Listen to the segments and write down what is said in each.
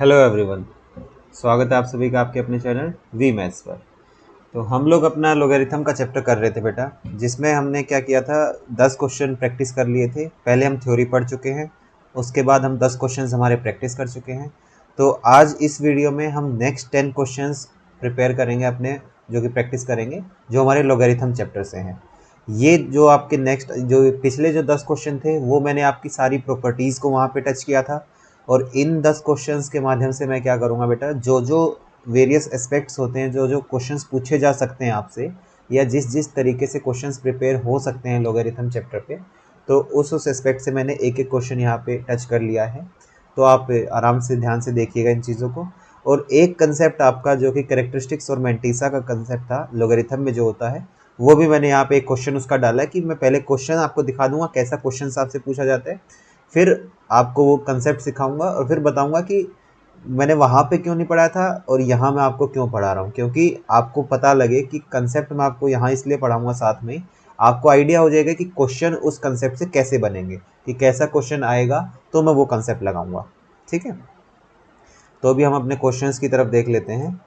Hello everyone. स्वागत है आप सभी का आपके अपने चैनल वी मैथ्स पर। तो हम लोग अपना लोगरिथम का चैप्टर कर रहे थे बेटा, जिसमें हमने क्या किया था, 10 क्वेश्चन प्रैक्टिस कर लिए थे। पहले हम थ्योरी पढ़ चुके हैं, उसके बाद हम 10 क्वेश्चन हमारे प्रैक्टिस कर चुके हैं। तो आज इस वीडियो में हम नेक्स्ट 10 क्वेश्चन प्रिपेयर करेंगे अपने, जो कि प्रैक्टिस करेंगे, जो हमारे लोगरिथम चैप्टर से हैं। ये जो आपके नेक्स्ट जो पिछले जो 10 क्वेश्चन थे वो मैंने आपकी सारी प्रॉपर्टीज़ को वहाँ पे टच किया था, और इन 10 क्वेश्चंस के माध्यम से मैं क्या करूँगा बेटा, जो जो वेरियस एस्पेक्ट्स होते हैं, जो जो क्वेश्चंस पूछे जा सकते हैं आपसे, या जिस जिस तरीके से क्वेश्चंस प्रिपेयर हो सकते हैं लोगरिथम चैप्टर पे, तो उस एस्पेक्ट से मैंने एक एक क्वेश्चन यहाँ पे टच कर लिया है। तो आप आराम से ध्यान से देखिएगा इन चीज़ों को। और एक कंसेप्ट आपका जो कि कैरेक्टरिस्टिक्स और मैंटीसा का कंसेप्ट था लोगरिथम में जो होता है, वो भी मैंने यहाँ पे एक क्वेश्चन उसका डाला है कि मैं पहले क्वेश्चन आपको दिखा दूंगा कैसा क्वेश्चन आपसे पूछा जाता है, फिर आपको वो कंसेप्ट सिखाऊंगा और फिर बताऊंगा कि मैंने वहाँ पे क्यों नहीं पढ़ाया था और यहाँ मैं आपको क्यों पढ़ा रहा हूँ, क्योंकि आपको पता लगे कि कंसेप्ट मैं आपको यहाँ इसलिए पढ़ाऊंगा, साथ में आपको आइडिया हो जाएगा कि क्वेश्चन उस कंसेप्ट से कैसे बनेंगे, कि कैसा क्वेश्चन आएगा तो मैं वो कंसेप्ट लगाऊंगा। ठीक है, तो अभी हम अपने क्वेश्चंस की तरफ देख लेते हैं।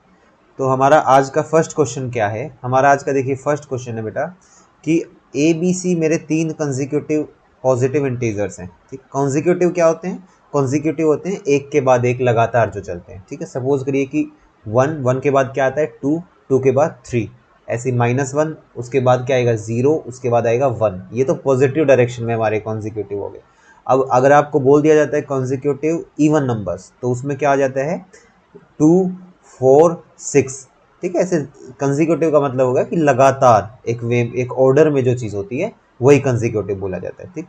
तो हमारा आज का फर्स्ट क्वेश्चन क्या है, हमारा आज का देखिए फर्स्ट क्वेश्चन है बेटा कि ए बी सी मेरे 3 कंसेक्यूटिव पॉजिटिव इंटीजर्स हैं। ठीक, कॉन्जिक्यूटिव क्या होते हैं? कॉन्जिक्यूटिव होते हैं एक के बाद एक लगातार जो चलते हैं। ठीक है, सपोज करिए कि 1 के बाद क्या आता है 2 के बाद 3, ऐसे -1 उसके बाद क्या आएगा 0, उसके बाद आएगा 1। ये तो पॉजिटिव डायरेक्शन में हमारे कॉन्जिक्यूटिव हो गए। अब अगर आपको बोल दिया जाता है कॉन्जिक्यूटिव इवन नंबर्स, तो उसमें क्या आ जाता है 2 4 6। ठीक है, ऐसे कंसेक्यूटिव का मतलब होगा कि लगातार एक वे एक ऑर्डर में जो चीज़ होती है वही कंसेक्यूटिव बोला जाता है। ठीक,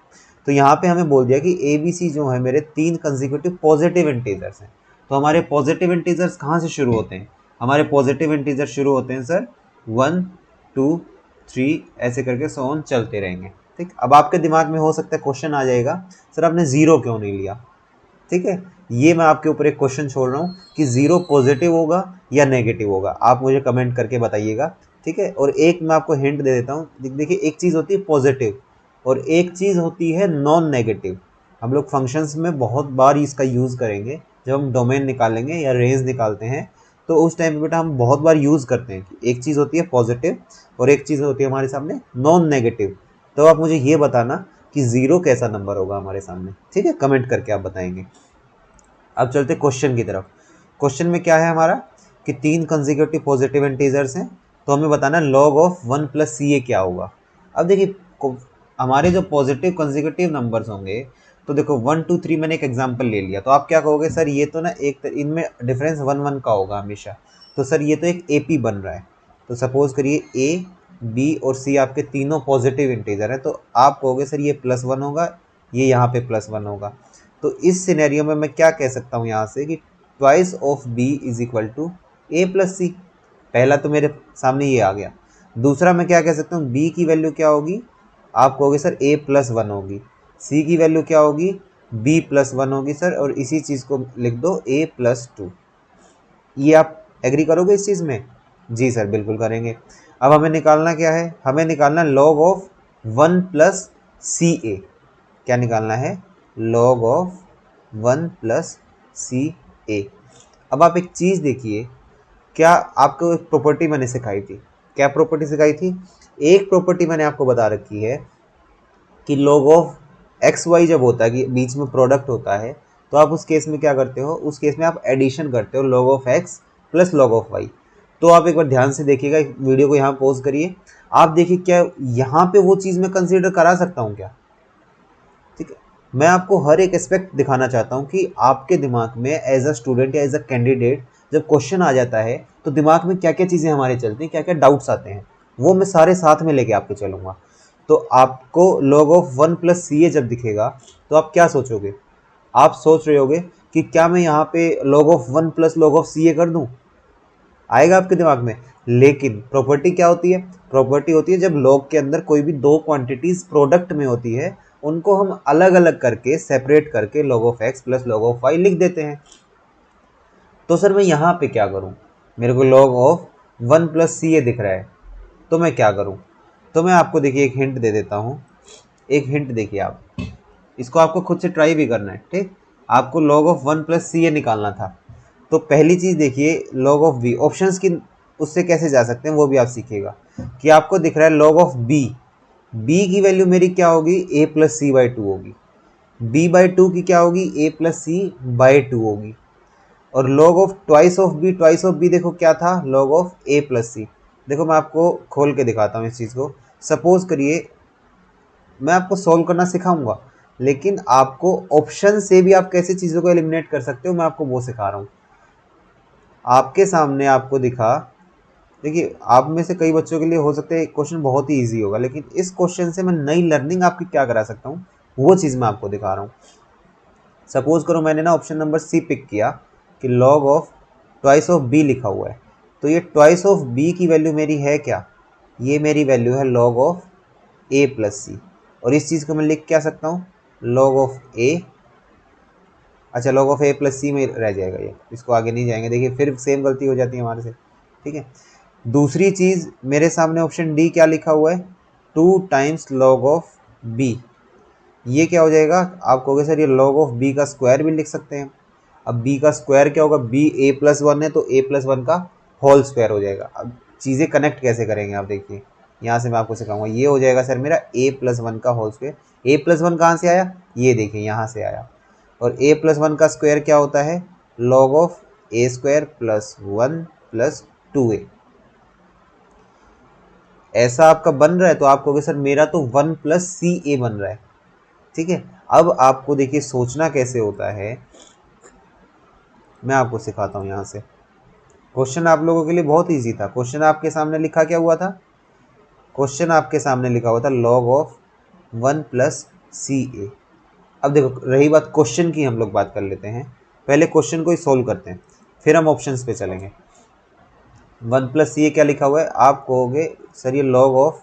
तो यहाँ पे हमें बोल दिया कि ए बी सी जो है मेरे 3 कंसेक्यूटिव पॉजिटिव इंटीजर्स हैं। तो हमारे पॉजिटिव इंटीजर्स कहाँ से शुरू होते हैं? हमारे पॉजिटिव इंटीजर शुरू होते हैं सर 1 2 3 ऐसे करके सो ऑन चलते रहेंगे। ठीक, अब आपके दिमाग में हो सकता है क्वेश्चन आ जाएगा, सर आपने 0 क्यों नहीं लिया? ठीक है, ये मैं आपके ऊपर एक क्वेश्चन छोड़ रहा हूँ कि 0 पॉजिटिव होगा या नेगेटिव होगा, आप मुझे कमेंट करके बताइएगा। ठीक है, और एक मैं आपको हिंट दे देता हूँ, देखिए एक चीज़ होती है पॉजिटिव और एक चीज़ होती है नॉन नेगेटिव। हम लोग फंक्शंस में बहुत बार इसका यूज़ करेंगे, जब हम डोमेन निकालेंगे या रेंज निकालते हैं, तो उस टाइम पे बेटा हम बहुत बार यूज़ करते हैं कि एक चीज़ होती है पॉजिटिव और एक चीज़ होती है हमारे सामने नॉन नेगेटिव। तो आप मुझे ये बताना कि 0 कैसा नंबर होगा हमारे सामने। ठीक है, कमेंट करके आप बताएंगे। अब चलते क्वेश्चन की तरफ। क्वेश्चन में क्या है हमारा कि 3 कंसेक्यूटिव पॉजिटिव इंटीजर्स हैं, तो हमें बताना लॉग ऑफ 1 प्लस सी ए क्या होगा। अब देखिए हमारे जो पॉजिटिव कंसेक्यूटिव नंबर्स होंगे, तो देखो 1 2 3 मैंने एक एग्जांपल ले लिया, तो आप क्या कहोगे सर ये तो ना एक इनमें डिफरेंस 1 1 का होगा हमेशा, तो सर ये तो एक एपी बन रहा है। तो सपोज करिए ए बी और सी आपके तीनों पॉजिटिव इंटीजर हैं, तो आप कहोगे सर ये +1 होगा, ये यहाँ पे +1 होगा। तो इस सिनेरियो में मैं क्या कह सकता हूँ यहाँ से कि twice of B is equal to A plus C. पहला तो मेरे सामने ये आ गया। दूसरा मैं क्या कह सकता हूँ, बी की वैल्यू क्या होगी, आप कहोगे सर a+1 होगी। सी की वैल्यू क्या होगी, b+1 होगी सर, और इसी चीज़ को लिख दो a+2। ये आप एग्री करोगे इस चीज़ में? जी सर बिल्कुल करेंगे। अब हमें निकालना क्या है, हमें निकालना लॉग ऑफ 1 प्लस सी ए। क्या निकालना है, लॉग ऑफ 1 प्लस सी ए। अब आप एक चीज़ देखिए, क्या आपको एक प्रॉपर्टी मैंने सिखाई थी, क्या प्रॉपर्टी सिखाई थी? एक प्रॉपर्टी मैंने आपको बता रखी है कि लॉग ऑफ एक्स वाई जब होता है कि बीच में प्रोडक्ट होता है, तो आप उस केस में क्या करते हो, उस केस में आप एडिशन करते हो log of x plus log of y. तो आप एक बार ध्यान से देखिएगा, वीडियो को यहाँ पॉज करिए, आप देखिए क्या यहाँ पे वो चीज़ मैं कंसीडर करा सकता हूँ क्या? ठीक है, मैं आपको हर एक एस्पेक्ट दिखाना चाहता हूँ कि आपके दिमाग में एज अ स्टूडेंट या एज अ कैंडिडेट जब क्वेश्चन आ जाता है तो दिमाग में क्या क्या चीज़ें हमारे चलती हैं, क्या क्या डाउट्स आते हैं, वो मैं सारे साथ में लेके आपके चलूँगा। तो आपको log ऑफ 1 प्लस सी ए जब दिखेगा तो आप क्या सोचोगे, आप सोच रहे होगे कि क्या मैं यहाँ पे log of 1 plus log of C A कर दूँ, आएगा आपके दिमाग में। लेकिन प्रॉपर्टी क्या होती है, प्रॉपर्टी होती है जब लॉग के अंदर कोई भी दो क्वांटिटीज प्रोडक्ट में होती है, उनको हम अलग अलग करके सेपरेट करके log of x plus log of y लिख देते हैं। तो सर मैं यहाँ पे क्या करूँ, मेरे को log ऑफ 1 प्लस सी ए दिख रहा है, तो मैं क्या करूँ? तो मैं आपको देखिए एक हिंट दे देता हूँ, एक हिंट देखिए आप, इसको आपको खुद से ट्राई भी करना है। ठीक, आपको log ऑफ 1 प्लस सी ए निकालना था, तो पहली चीज़ देखिए log ऑफ b, ऑप्शंस की उससे कैसे जा सकते हैं वो भी आप सीखिएगा कि आपको दिख रहा है log ऑफ b, b की वैल्यू मेरी क्या होगी a plus c by two होगी, b बाई टू की क्या होगी a plus c by two होगी, और log of twice of b देखो क्या था log of a plus c. देखो मैं आपको खोल के दिखाता हूँ इस चीज़ को। सपोज करिए मैं आपको सोल्व करना सिखाऊंगा, लेकिन आपको ऑप्शन से भी आप कैसे चीज़ों को एलिमिनेट कर सकते हो मैं आपको वो सिखा रहा हूँ। आपके सामने आपको दिखा, देखिए आप में से कई बच्चों के लिए हो सकता है क्वेश्चन बहुत ही इजी होगा, लेकिन इस क्वेश्चन से मैं नई लर्निंग आपकी क्या करा सकता हूँ वो चीज़ मैं आपको दिखा रहा हूँ। सपोज करो मैंने ना ऑप्शन नंबर सी पिक किया कि log of twice of b लिखा हुआ है, तो ये ट्वाइस ऑफ b की वैल्यू मेरी है क्या, ये मेरी वैल्यू है log ऑफ a प्लस सी, और इस चीज़ को मैं लिख क्या सकता हूँ log ऑफ a, अच्छा log ऑफ a प्लस सी में रह जाएगा ये, इसको आगे नहीं जाएंगे, देखिए फिर सेम गलती हो जाती है हमारे से, ठीक है। दूसरी चीज़ मेरे सामने ऑप्शन डी क्या लिखा हुआ है 2 टाइम्स log ऑफ b, ये क्या हो जाएगा आप कहोगे सर ये log ऑफ b का स्क्वायर भी लिख सकते हैं। अब b का स्क्वायर क्या होगा, b a प्लस वन है तो a प्लस वन का होल स्क्वायर हो जाएगा। अब चीज़ें कनेक्ट कैसे करेंगे आप देखिए, यहाँ से मैं आपको सिखाऊंगा। ये हो जाएगा सर मेरा a प्लस वन का whole square, a plus one कहाँ से आया, ये देखिए यहाँ से आया, और a प्लस वन का स्क्वायर क्या होता है log of a square plus one plus 2a। ऐसा आपका बन रहा है तो आप कहोगे सर मेरा तो 1 प्लस सी ए बन रहा है, ठीक है। अब आपको देखिए सोचना कैसे होता है, मैं आपको सिखाता हूँ। यहाँ से क्वेश्चन आप लोगों के लिए बहुत इजी था। क्वेश्चन आपके सामने लिखा क्या हुआ था, क्वेश्चन आपके सामने लिखा हुआ था log ऑफ 1 प्लस सी ए। अब देखो रही बात क्वेश्चन की, हम लोग बात कर लेते हैं, पहले क्वेश्चन को ही सोल्व करते हैं फिर हम ऑप्शंस पे चलेंगे। 1 प्लस सी ए क्या लिखा हुआ है, आप कहोगे सर ये log ऑफ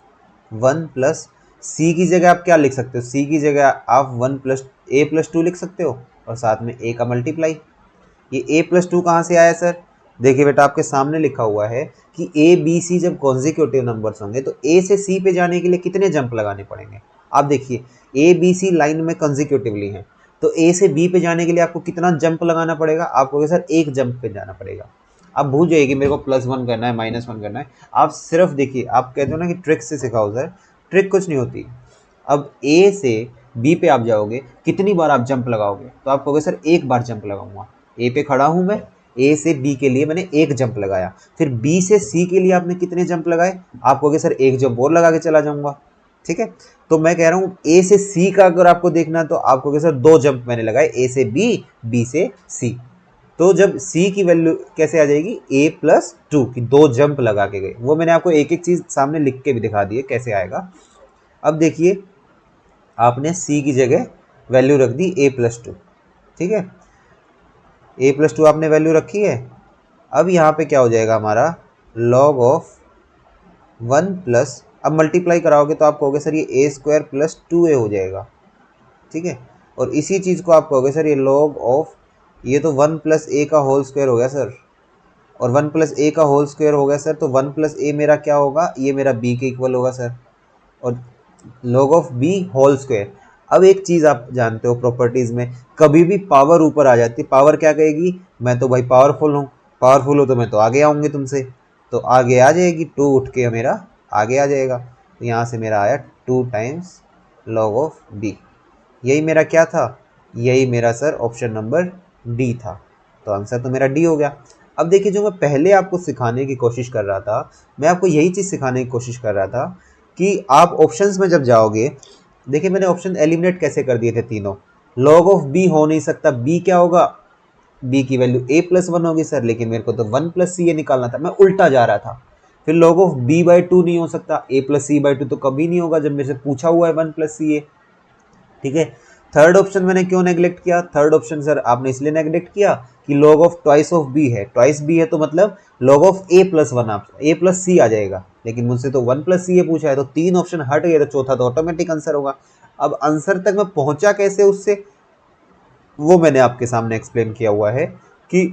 1 प्लस सी की जगह आप क्या लिख सकते हो, सी की जगह आप 1 प्लस ए प्लस टू लिख सकते हो और साथ में ए का मल्टीप्लाई। ये ए प्लस टू कहाँ से आया सर, देखिए बेटा आपके सामने लिखा हुआ है कि ए बी सी जब कॉन्जिक्यूटिव नंबर्स होंगे तो ए से सी पे जाने के लिए कितने जंप लगाने पड़ेंगे। आप देखिए ए बी सी लाइन में कॉन्जिक्यूटिवली हैं, तो ए से बी पे जाने के लिए आपको कितना जंप लगाना पड़ेगा, आप कहोगे सर एक जंप पे जाना पड़ेगा। आप भूल जाइए कि मेरे को प्लस वन करना है माइनस वन करना है, आप सिर्फ देखिए, आप कहते हो ना कि ट्रिक से सिखाओ सर, ट्रिक कुछ नहीं होती। अब ए से बी पे आप जाओगे कितनी बार आप जंप लगाओगे, तो आप कहोगे सर एक बार जंप लगाऊंगा। ए पे खड़ा हूं मैं, ए से बी के लिए मैंने एक जंप लगाया, फिर बी से सी के लिए आपने कितने जंप लगाए, आप कहोगे सर एक जंप और लगा के चला जाऊंगा, ठीक है। तो मैं कह रहा हूँ ए से सी का अगर आपको देखना है तो आप कहोगे सर दो जंप मैंने लगाए, ए से बी, बी से सी। तो जब c की वैल्यू कैसे आ जाएगी a प्लस टू की दो जंप लगा के गए, वो मैंने आपको एक एक चीज़ सामने लिख के भी दिखा दी है कैसे आएगा। अब देखिए आपने c की जगह वैल्यू रख दी a प्लस टू, ठीक है, a प्लस टू आपने वैल्यू रखी है। अब यहाँ पे क्या हो जाएगा हमारा log ऑफ 1 प्लस, अब मल्टीप्लाई कराओगे तो आप कहोगे सर ये a स्क्वायर प्लस 2a हो जाएगा, ठीक है। और इसी चीज़ को आप कहोगे सर ये log ऑफ, ये तो 1 प्लस ए का होल स्क्वायर हो गया सर, और 1 प्लस ए का होल स्क्वायर हो गया सर, तो 1 प्लस ए मेरा क्या होगा, ये मेरा b के इक्वल होगा सर, और log of b whole square. अब एक चीज़ आप जानते हो प्रॉपर्टीज़ में कभी भी पावर ऊपर आ जाती है, पावर क्या कहेगी, मैं तो भाई पावरफुल हूँ, पावरफुल हो तो मैं तो आगे आऊँगी तुमसे, तो आगे आ जाएगी, 2 उठ के मेरा आगे आ जाएगा, तो यहाँ से मेरा आया 2 टाइम्स log ऑफ b। यही मेरा क्या था, यही मेरा सर ऑप्शन नंबर डी था, तो आंसर तो मेरा डी हो गया। अब देखिए जो मैं पहले आपको सिखाने की कोशिश कर रहा था, मैं आपको यही चीज़ सिखाने की कोशिश कर रहा था कि आप ऑप्शंस में जब जाओगे, देखिए मैंने ऑप्शन एलिमिनेट कैसे कर दिए थे तीनों। log ऑफ b हो नहीं सकता, b क्या होगा, b की वैल्यू a प्लस वन होगी सर, लेकिन मेरे को तो 1 प्लस सी ए निकालना था, मैं उल्टा जा रहा था। फिर log of b by two नहीं हो सकता, a plus c by two तो कभी नहीं होगा जब मेरे से पूछा हुआ है 1 प्लस सी ए, ठीक है। थर्ड ऑप्शन मैंने क्यों नेग्लेक्ट किया, थर्ड ऑप्शन सर आपने इसलिए नेग्लेक्ट किया कि log of twice of b है, ट्वाइस b है तो मतलब log of a plus one, आप a प्लस सी आ जाएगा, लेकिन मुझसे तो 1 प्लस सी ए पूछा है, तो तीन ऑप्शन हट गए, तो चौथा तो ऑटोमेटिक आंसर होगा। अब आंसर तक मैं पहुंचा कैसे उससे, वो मैंने आपके सामने एक्सप्लेन किया हुआ है कि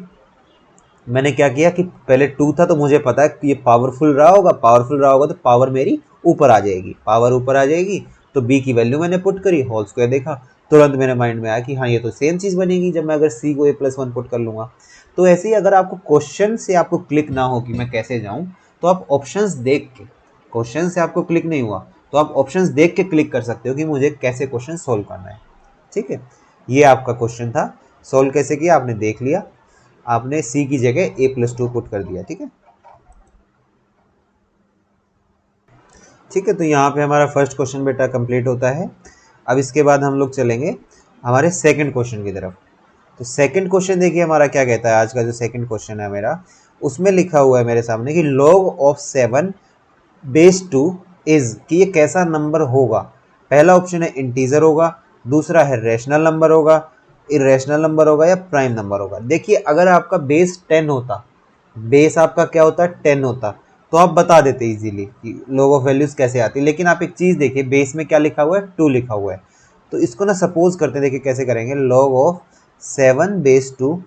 मैंने क्या किया कि पहले 2 था तो मुझे पता है कि ये पावरफुल रहा होगा, पावरफुल रहा होगा तो पावर मेरी ऊपर आ जाएगी, पावर ऊपर आ जाएगी, तो b की वैल्यू मैंने पुट करी, होल स्क्वायर देखा, तुरंत मेरे माइंड में आया कि हाँ ये तो सेम चीज़ बनेगी जब मैं अगर सी को a+1 पुट कर लूँगा। तो ऐसे ही अगर आपको क्वेश्चन से आपको क्लिक ना हो कि मैं कैसे जाऊँ, तो आप ऑप्शंस देख के, क्वेश्चन से आपको क्लिक नहीं हुआ तो आप ऑप्शंस देख के क्लिक कर सकते हो कि मुझे कैसे क्वेश्चन सोल्व करना है। ठीक है, ये आपका क्वेश्चन था। सोल्व कैसे किया आपने देख लिया, आपने सी की जगह a+2 पुट कर दिया। ठीक है, ठीक है, तो यहाँ पे हमारा फर्स्ट क्वेश्चन बेटा कंप्लीट होता है। अब इसके बाद हम लोग चलेंगे हमारे सेकंड क्वेश्चन की तरफ। तो सेकंड क्वेश्चन देखिए हमारा क्या कहता है। आज का जो सेकंड क्वेश्चन है मेरा, उसमें लिखा हुआ है मेरे सामने कि log ऑफ 7/2 इज, कि ये कैसा नंबर होगा। पहला ऑप्शन है इंटीजर होगा, दूसरा है रैशनल नंबर होगा, इरेशनल नंबर होगा या प्राइम नंबर होगा। देखिए अगर आपका बेस 10 होता, बेस आपका क्या होता है 10 होता, तो आप बता देते इजीली कि log ऑफ वैल्यूज कैसे आती है। लेकिन आप एक चीज़ देखिए, बेस में क्या लिखा हुआ है 2 लिखा हुआ है। तो इसको ना सपोज करते हैं, देखिए कैसे करेंगे। log ऑफ 7/2,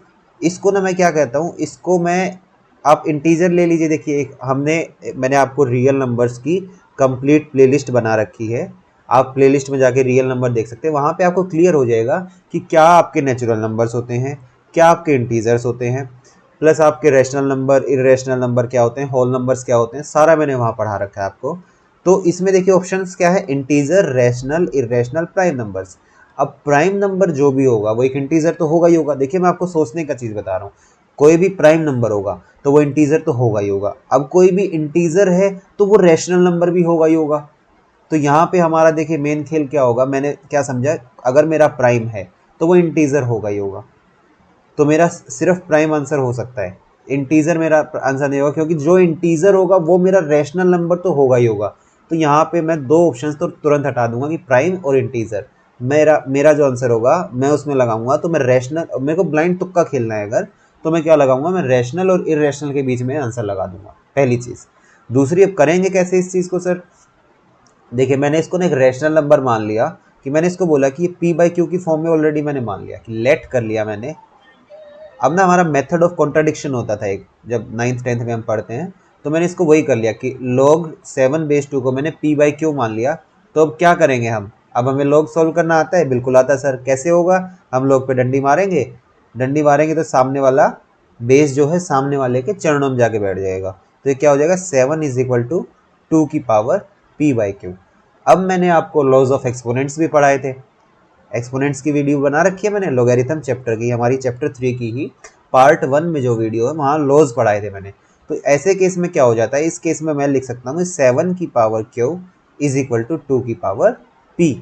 इसको ना मैं क्या कहता हूँ, इसको मैं, आप इंटीजर ले लीजिए। देखिए एक मैंने आपको रियल नंबर्स की कंप्लीट प्लेलिस्ट बना रखी है। आप प्लेलिस्ट में जाके रियल नंबर देख सकते हैं, वहाँ पे आपको क्लियर हो जाएगा कि क्या आपके नेचुरल नंबर्स होते हैं, क्या आपके इंटीजर्स होते हैं, प्लस आपके रैशनल नंबर, इरेशनल नंबर क्या होते हैं, होल नंबर्स क्या होते हैं, सारा मैंने वहाँ पढ़ा रखा है आपको। तो इसमें देखिए ऑप्शंस क्या है, integer, rational, irrational, prime numbers. अब प्राइम नंबर जो भी होगा वो एक इंटीजर तो होगा ही होगा। देखिए मैं आपको सोचने का चीज़ बता रहा हूँ, कोई भी प्राइम नंबर होगा तो वो इंटीजर तो होगा ही होगा। अब कोई भी इंटीजर है तो वो रैशनल नंबर भी होगा ही होगा। तो यहाँ पे हमारा देखिए मेन खेल क्या होगा, मैंने क्या समझा, अगर मेरा प्राइम है तो वो इंटीजर होगा ही होगा। तो मेरा सिर्फ प्राइम आंसर हो सकता है, इंटीजर मेरा आंसर नहीं होगा, क्योंकि जो इंटीजर होगा वो मेरा रैशनल नंबर तो होगा ही होगा। तो यहाँ पे मैं दो ऑप्शंस तो तुरंत हटा दूंगा कि प्राइम और इंटीजर। मेरा मेरा जो आंसर होगा मैं उसमें लगाऊंगा, तो मैं रैशनल, मेरे को ब्लाइंड तुक्का खेलना है अगर, तो मैं क्या लगाऊंगा, मैं रैशनल और इरेशनल के बीच में आंसर लगा दूंगा, पहली चीज़। दूसरी, अब करेंगे कैसे इस चीज़ को सर। देखिए मैंने इसको ना एक रैशनल नंबर मान लिया, कि मैंने इसको बोला कि ये p/q की फॉर्म में ऑलरेडी मैंने मान लिया, कि लेट कर लिया मैंने। अब ना हमारा मेथड ऑफ कॉन्ट्राडिक्शन होता था एक, जब 9th-10th में हम पढ़ते हैं, तो मैंने इसको वही कर लिया कि log 7/2 को मैंने p/q मान लिया। तो अब क्या करेंगे हम, अब हमें log सॉल्व करना आता है, बिल्कुल आता है सर। कैसे होगा, हम log पे डंडी मारेंगे, डंडी मारेंगे तो सामने वाला बेस जो है सामने वाले के चरणों में जाके बैठ जाएगा। तो ये क्या हो जाएगा, 7 = 2 की पावर p/q। अब मैंने आपको लॉज ऑफ एक्सपोनेंट्स भी पढ़ाए थे, एक्सपोनेंट्स की वीडियो बना रखी है मैंने, लोगैरिथम चैप्टर की, हमारी चैप्टर 3 की ही पार्ट 1 में जो वीडियो है वहाँ लॉज पढ़ाए थे मैंने। तो ऐसे केस में क्या हो जाता है, इस केस में मैं लिख सकता हूँ 7 की पावर q = 2 की पावर p।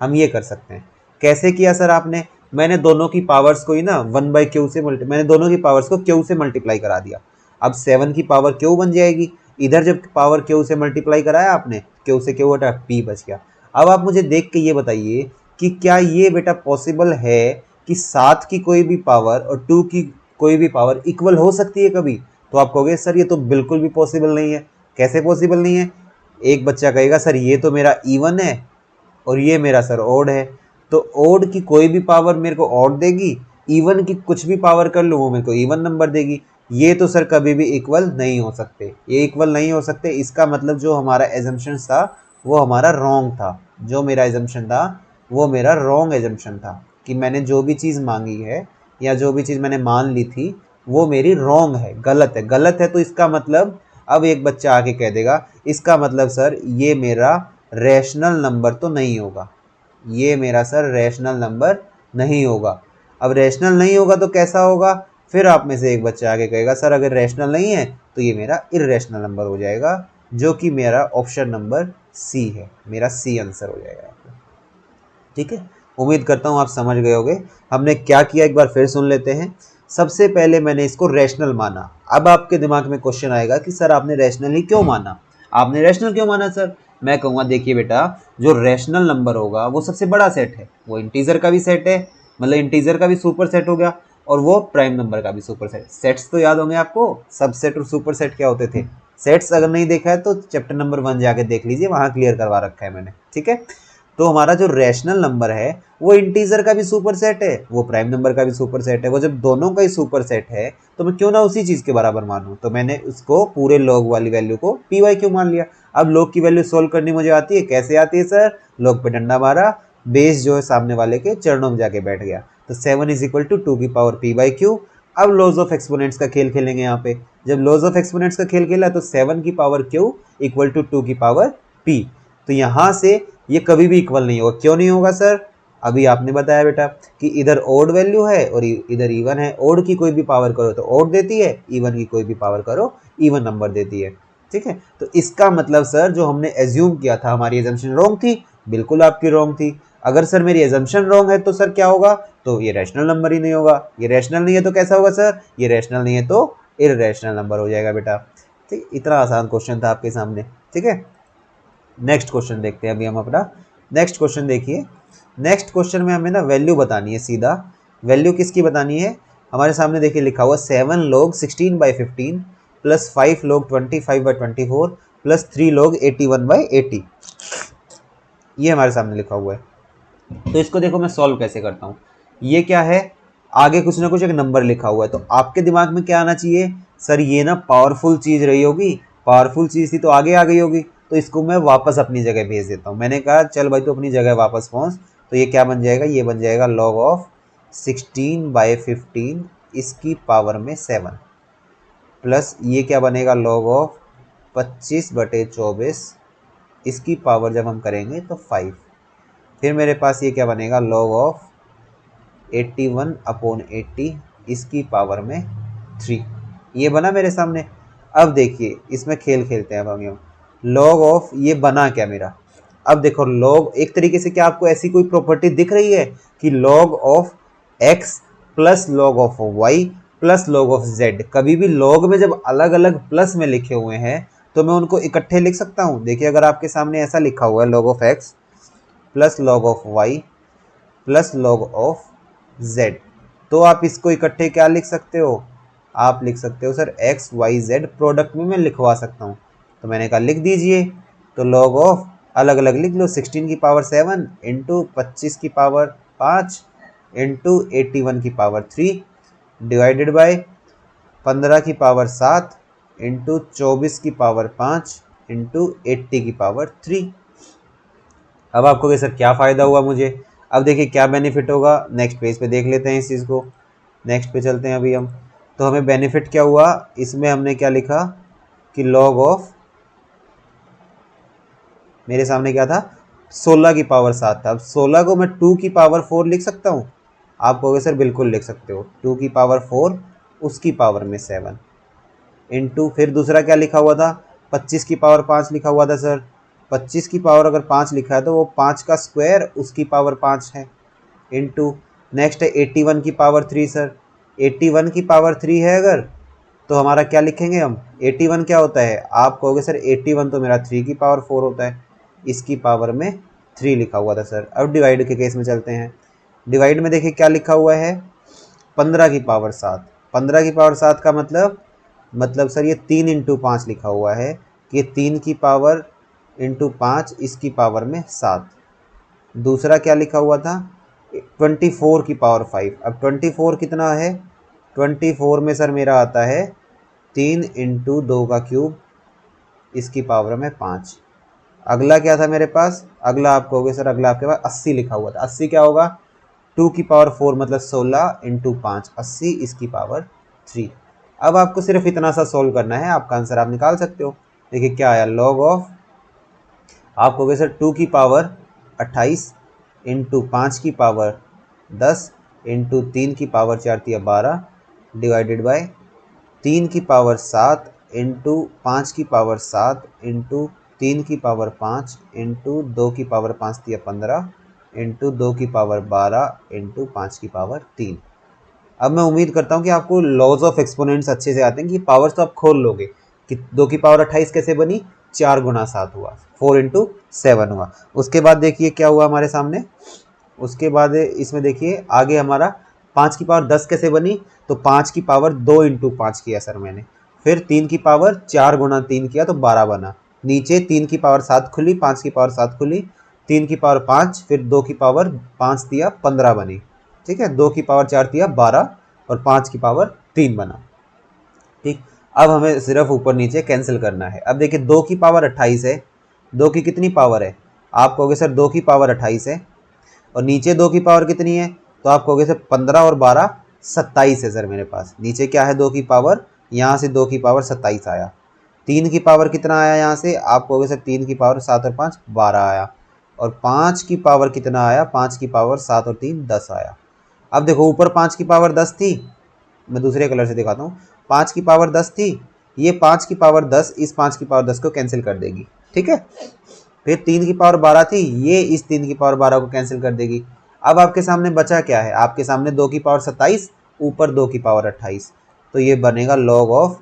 हम ये कर सकते हैं। कैसे किया सर आपने, मैंने दोनों की पावर्स को ही ना 1/q से मैंने दोनों की पावर्स को q से मल्टीप्लाई करा दिया। अब 7 की पावर q बन जाएगी, इधर जब पावर q से मल्टीप्लाई कराया आपने, q से q हटा, p बच गया। अब आप मुझे देख के ये बताइए कि क्या ये बेटा पॉसिबल है कि 7 की कोई भी पावर और 2 की कोई भी पावर इक्वल हो सकती है कभी। तो आप कहोगे सर ये तो बिल्कुल भी पॉसिबल नहीं है। कैसे पॉसिबल नहीं है, एक बच्चा कहेगा सर ये तो मेरा इवन है और ये मेरा सर ओड है, तो ओड की कोई भी पावर मेरे को ओड देगी, इवन की कुछ भी पावर कर लूँ वो मेरे को इवन नंबर देगी। ये तो सर कभी भी इक्वल नहीं हो सकते, ये इक्वल नहीं हो सकते। इसका मतलब जो हमारा एजम्पशन था वो हमारा रॉन्ग था, जो मेरा एजम्पशन था वो मेरा रॉन्ग एजम्पशन था, कि मैंने जो भी चीज़ मांगी है या जो भी चीज़ मैंने मान ली थी वो मेरी रॉन्ग है, गलत है। गलत है तो इसका मतलब, अब एक बच्चा आके कह देगा इसका मतलब सर ये मेरा रैशनल नंबर तो नहीं होगा, ये मेरा सर रैशनल नंबर नहीं होगा। अब रैशनल नहीं होगा तो कैसा होगा, फिर आप में से एक बच्चा आगे कहेगा सर अगर रैशनल नहीं है तो ये मेरा इर्रेशनल नंबर हो जाएगा, जो कि मेरा ऑप्शन नंबर सी है, मेरा सी आंसर हो जाएगा। ठीक है, उम्मीद करता हूँ आप समझ गए होंगे हमने क्या किया। एक बार फिर सुन लेते हैं। सबसे पहले मैंने इसको रैशनल माना। अब आपके दिमाग में क्वेश्चन आएगा कि सर आपने रैशनल ही क्यों माना, आपने रैशनल क्यों माना सर। मैं कहूँगा देखिए बेटा, जो रैशनल नंबर होगा वो सबसे बड़ा सेट है, वो इंटीजर का भी सेट है, मतलब इंटीजर का भी सुपर सेट हो गया, और वो प्राइम नंबर का भी सुपर सेट। सेट्स तो याद होंगे आपको, सबसेट और सुपर सेट क्या होते थे। सेट्स अगर नहीं देखा है तो चैप्टर नंबर 1 जाके देख लीजिए, वहाँ क्लियर करवा रखा है मैंने। ठीक है, तो हमारा जो रैशनल नंबर है वो इंटीजर का भी सुपर सेट है, वो प्राइम नंबर का भी सुपर सेट है। वो जब दोनों का ही सुपर सेट है तो मैं क्यों ना उसी चीज़ के बराबर मानूं। तो मैंने उसको पूरे log वाली वैल्यू को py क्यों मान लिया। अब log की वैल्यू सोल्व करनी मुझे आती है, कैसे आती है सर, log पे डंडा मारा, बेस जो है सामने वाले के चरणों में जाके बैठ गया। तो 7 इज इक्वल टू 2 की पावर p बाई क्यू। अब लॉज ऑफ एक्सपोनेंट्स का खेल खेलेंगे यहाँ पे। जब लॉज ऑफ एक्सपोनेंट्स का खेल खेला तो 7 की पावर q इक्वल टू 2 की पावर p। तो यहाँ से ये कभी भी इक्वल नहीं होगा। क्यों नहीं होगा सर? अभी आपने बताया बेटा कि इधर ओड वैल्यू है और इधर इवन है। ओड की कोई भी पावर करो तो ओड देती है, इवन की कोई भी पावर करो इवन नंबर देती है। ठीक है, तो इसका मतलब सर जो हमने एज्यूम किया था, हमारी एजम्पशन रॉन्ग थी। बिल्कुल आपकी रॉन्ग थी। अगर सर मेरी एजम्पशन रॉन्ग है तो सर क्या होगा? तो ये रैशनल नंबर ही नहीं होगा। ये रैशनल नहीं है तो कैसा होगा सर? ये रैशनल नहीं है तो इररैशनल नंबर हो जाएगा बेटा। ठीक, इतना आसान क्वेश्चन था आपके सामने। ठीक है, नेक्स्ट क्वेश्चन देखते हैं अभी हम अपना। नेक्स्ट क्वेश्चन देखिए। नेक्स्ट क्वेश्चन में हमें ना वैल्यू बतानी है सीधा। वैल्यू किसकी बतानी है? हमारे सामने देखिए लिखा हुआ 7 log 16/15 plus 5 log 25/24 plus 3 log 81/80। ये हमारे सामने लिखा हुआ है। तो इसको देखो मैं सॉल्व कैसे करता हूँ। ये क्या है? आगे कुछ ना कुछ एक नंबर लिखा हुआ है, तो आपके दिमाग में क्या आना चाहिए? सर ये ना पावरफुल चीज रही होगी, पावरफुल चीज थी तो आगे आ गई होगी, तो इसको मैं वापस अपनी जगह भेज देता हूँ। मैंने कहा चल भाई तो अपनी जगह वापस पहुँच। तो ये क्या बन जाएगा? ये बन जाएगा log ऑफ 16/15 इसकी पावर में 7 प्लस ये क्या बनेगा? log ऑफ 25/24 इसकी पावर जब हम करेंगे तो 5। फिर मेरे पास ये क्या बनेगा? log ऑफ 81/80 इसकी पावर में 3। ये बना मेरे सामने। अब देखिए इसमें खेल खेलते हैं अब हम। log ऑफ ये बना क्या मेरा? अब देखो log एक तरीके से क्या आपको ऐसी कोई प्रॉपर्टी दिख रही है कि log of x plus log of y plus log of z। कभी भी log में जब अलग अलग प्लस में लिखे हुए हैं तो मैं उनको इकट्ठे लिख सकता हूँ। देखिए अगर आपके सामने ऐसा लिखा हुआ है log of x plus log of y plus log of z, तो आप इसको इकट्ठे क्या लिख सकते हो? आप लिख सकते हो sir x y z product में मैं लिखवा सकता हूँ। तो मैंने कहा लिख दीजिए। तो log ऑफ अलग अलग लिख लो, 16 की पावर 7 इंटू 25 की पावर 5 इंटू 81 की पावर 3 डिवाइडेड बाय 15 की पावर 7 इंटू 24 की पावर 5 इंटू 80 की पावर 3। अब आपको सर क्या फ़ायदा हुआ मुझे? अब देखिए क्या बेनिफिट होगा, नेक्स्ट पेज पे देख लेते हैं इस चीज़ को। नेक्स्ट पे चलते हैं अभी हम। तो हमें बेनिफिट क्या हुआ? इसमें हमने क्या लिखा कि log ऑफ, मेरे सामने क्या था? 16 की पावर 7 था। अब 16 को मैं 2 की पावर 4 लिख सकता हूँ? आप कहोगे सर बिल्कुल लिख सकते हो। 2 की पावर 4 उसकी पावर में 7 इंटू, फिर दूसरा क्या लिखा हुआ था? 25 की पावर 5 लिखा हुआ था सर। 25 की पावर अगर 5 लिखा है तो वो 5 का स्क्वायर उसकी पावर 5 है इंटू, नेक्स्ट है 81 की पावर 3 सर। 81 की पावर 3 है अगर, तो हमारा क्या लिखेंगे हम? 81 क्या होता है? आप कहोगे सर 81 तो मेरा 3 की पावर 4 होता है, इसकी पावर में 3 लिखा हुआ था सर। अब डिवाइड के केस में चलते हैं। डिवाइड में देखिए क्या लिखा हुआ है? 15 की पावर 7। 15 की पावर 7 का मतलब सर ये 3 इंटू 5 लिखा हुआ है कि 3 की पावर इंटू 5 इसकी पावर में 7। दूसरा क्या लिखा हुआ था? 24 की पावर 5। अब 24 कितना है? 24 में सर मेरा आता है 3 इंटू 2 का क्यूब इसकी पावर में 5। अगला क्या था मेरे पास? अगला आप कहोगे सर अगला आपके पास 80 लिखा हुआ था। 80 क्या होगा? 2 की पावर 4 मतलब 16 इंटू 5 80 इसकी पावर 3। अब आपको सिर्फ इतना सा सोल्व करना है, आपका आंसर आप निकाल सकते हो। देखिए क्या आया? log ऑफ, आप कहोगे सर 2 की पावर 28 इंटू 5 की पावर 10 इंटू 3 की पावर 4 तिया 12 डिवाइडेड बाय 3 की पावर 7 इंटू 5 की पावर 7 इंटू 3 की पावर 5 इंटू 2 की पावर 5 तिया 15 इंटू 2 की पावर 12 इंटू 5 की पावर 3। अब मैं उम्मीद करता हूँ कि आपको लॉज ऑफ एक्सपोनेंट्स अच्छे से आते हैं कि पावर्स तो आप खोल लोगे कि 2 की पावर 28 कैसे बनी? 4 गुना 7 हुआ, 4 इंटू 7 हुआ। उसके बाद देखिए क्या हुआ हमारे सामने। उसके बाद इसमें देखिए आगे हमारा 5 की पावर 10 कैसे बनी? तो 5 की पावर 2 इंटू 5 किया सर मैंने। फिर 3 की पावर 4 गुना 3 किया तो 12 बना। नीचे 3 की पावर 7 खुली, 5 की पावर 7 खुली, 3 की पावर 5, फिर 2 की पावर 5 दिया 15 बनी। ठीक है, 2 की पावर 4 दिया 12 और 5 की पावर 3 बना। ठीक, अब हमें सिर्फ ऊपर नीचे कैंसिल करना है। अब देखिए 2 की पावर 28 है। 2 की कितनी पावर है? आप कहोगे सर 2 की पावर 28 है। और नीचे 2 की पावर कितनी है, तो आप कहोगे सर 15 और 12 27 है सर मेरे पास। नीचे क्या है 2 की पावर, यहाँ से 2 की पावर 27 आया। 3 की पावर कितना आया यहाँ से, आप कहोगे सर 3 की पावर 7 और 5 12 आया। और 5 की पावर कितना आया, 5 की पावर 7 और 3 10 आया। अब देखो ऊपर 5 की पावर 10 थी, मैं दूसरे कलर से दिखाता हूँ। 5 की पावर 10 थी, ये 5 की पावर 10 इस 5 की पावर 10 को कैंसिल कर देगी, ठीक है। फिर 3 की पावर 12 थी, ये इस 3 की पावर 12 को कैंसिल कर देगी। अब आपके सामने बचा क्या है, आपके सामने 2 की पावर 27 ऊपर 2 की पावर 28, तो ये बनेगा log ऑफ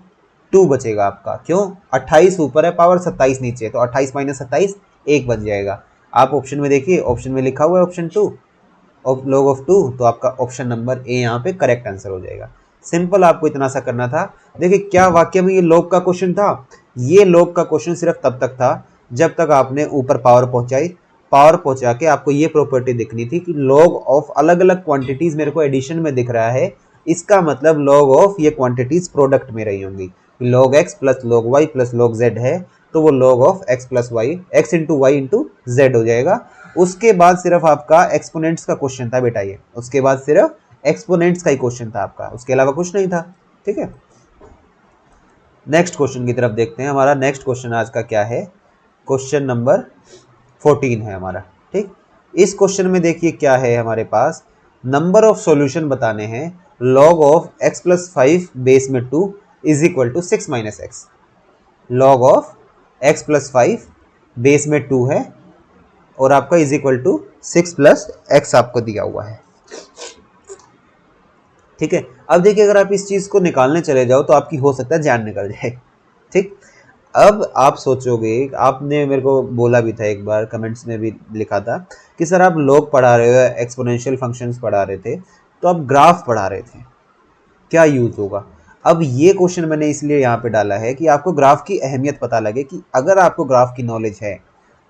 2 बचेगा आपका। क्यों, 28 ऊपर है पावर 27 नीचे, तो 28 माइनस 27 1 बच जाएगा। आप ऑप्शन में देखिए, ऑप्शन में लिखा हुआ है ऑप्शन 2 log ऑफ 2, तो आपका ऑप्शन नंबर ए यहाँ पे करेक्ट आंसर हो जाएगा। सिंपल, आपको इतना सा करना था। देखिए क्या वाक्य में ये log का क्वेश्चन था, ये log का क्वेश्चन सिर्फ तब तक था जब तक आपने ऊपर पावर पहुंचाई। पावर पहुंचा के आपको ये प्रॉपर्टी दिखनी थी कि log ऑफ अलग अलग क्वांटिटीज मेरे को एडिशन में दिख रहा है, इसका मतलब log ऑफ ये क्वांटिटीज प्रोडक्ट में रही होंगी। log x plus log y plus log z है, तो वो log of x plus y x into y into z हो जाएगा। उसके बाद सिर्फ आपका एक्सपोनेंट्स का क्वेश्चन था बेटा ये, उसके बाद सिर्फ एक्सपोनेंट्स का ही क्वेश्चन था आपका, उसके अलावा कुछ नहीं था, ठीक है। नेक्स्ट क्वेश्चन की तरफ देखते हैं। हमारा नेक्स्ट क्वेश्चन आज का क्या है, क्वेश्चन नंबर 14 है हमारा, ठीक। इस क्वेश्चन में देखिए क्या है हमारे पास, नंबर ऑफ सॉल्यूशन बताने हैं। log of x plus 5 base में 2 is equal to 6 minus x. log of x plus 5 base में 2 है और आपका is equal to 6 plus x आपको दिया हुआ है, ठीक है। अब देखिए अगर आप इस चीज को निकालने चले जाओ तो आपकी हो सकता है जान निकल जाए, ठीक। अब आप सोचोगे, आपने मेरे को बोला भी था एक बार, कमेंट्स में भी लिखा था कि सर आप लोग पढ़ा रहे हो, एक्सपोनेंशियल फंक्शंस पढ़ा रहे थे, तो आप ग्राफ पढ़ा रहे थे, क्या यूज होगा। अब ये क्वेश्चन मैंने इसलिए यहाँ पे डाला है कि आपको ग्राफ की अहमियत पता लगे कि अगर आपको ग्राफ की नॉलेज है,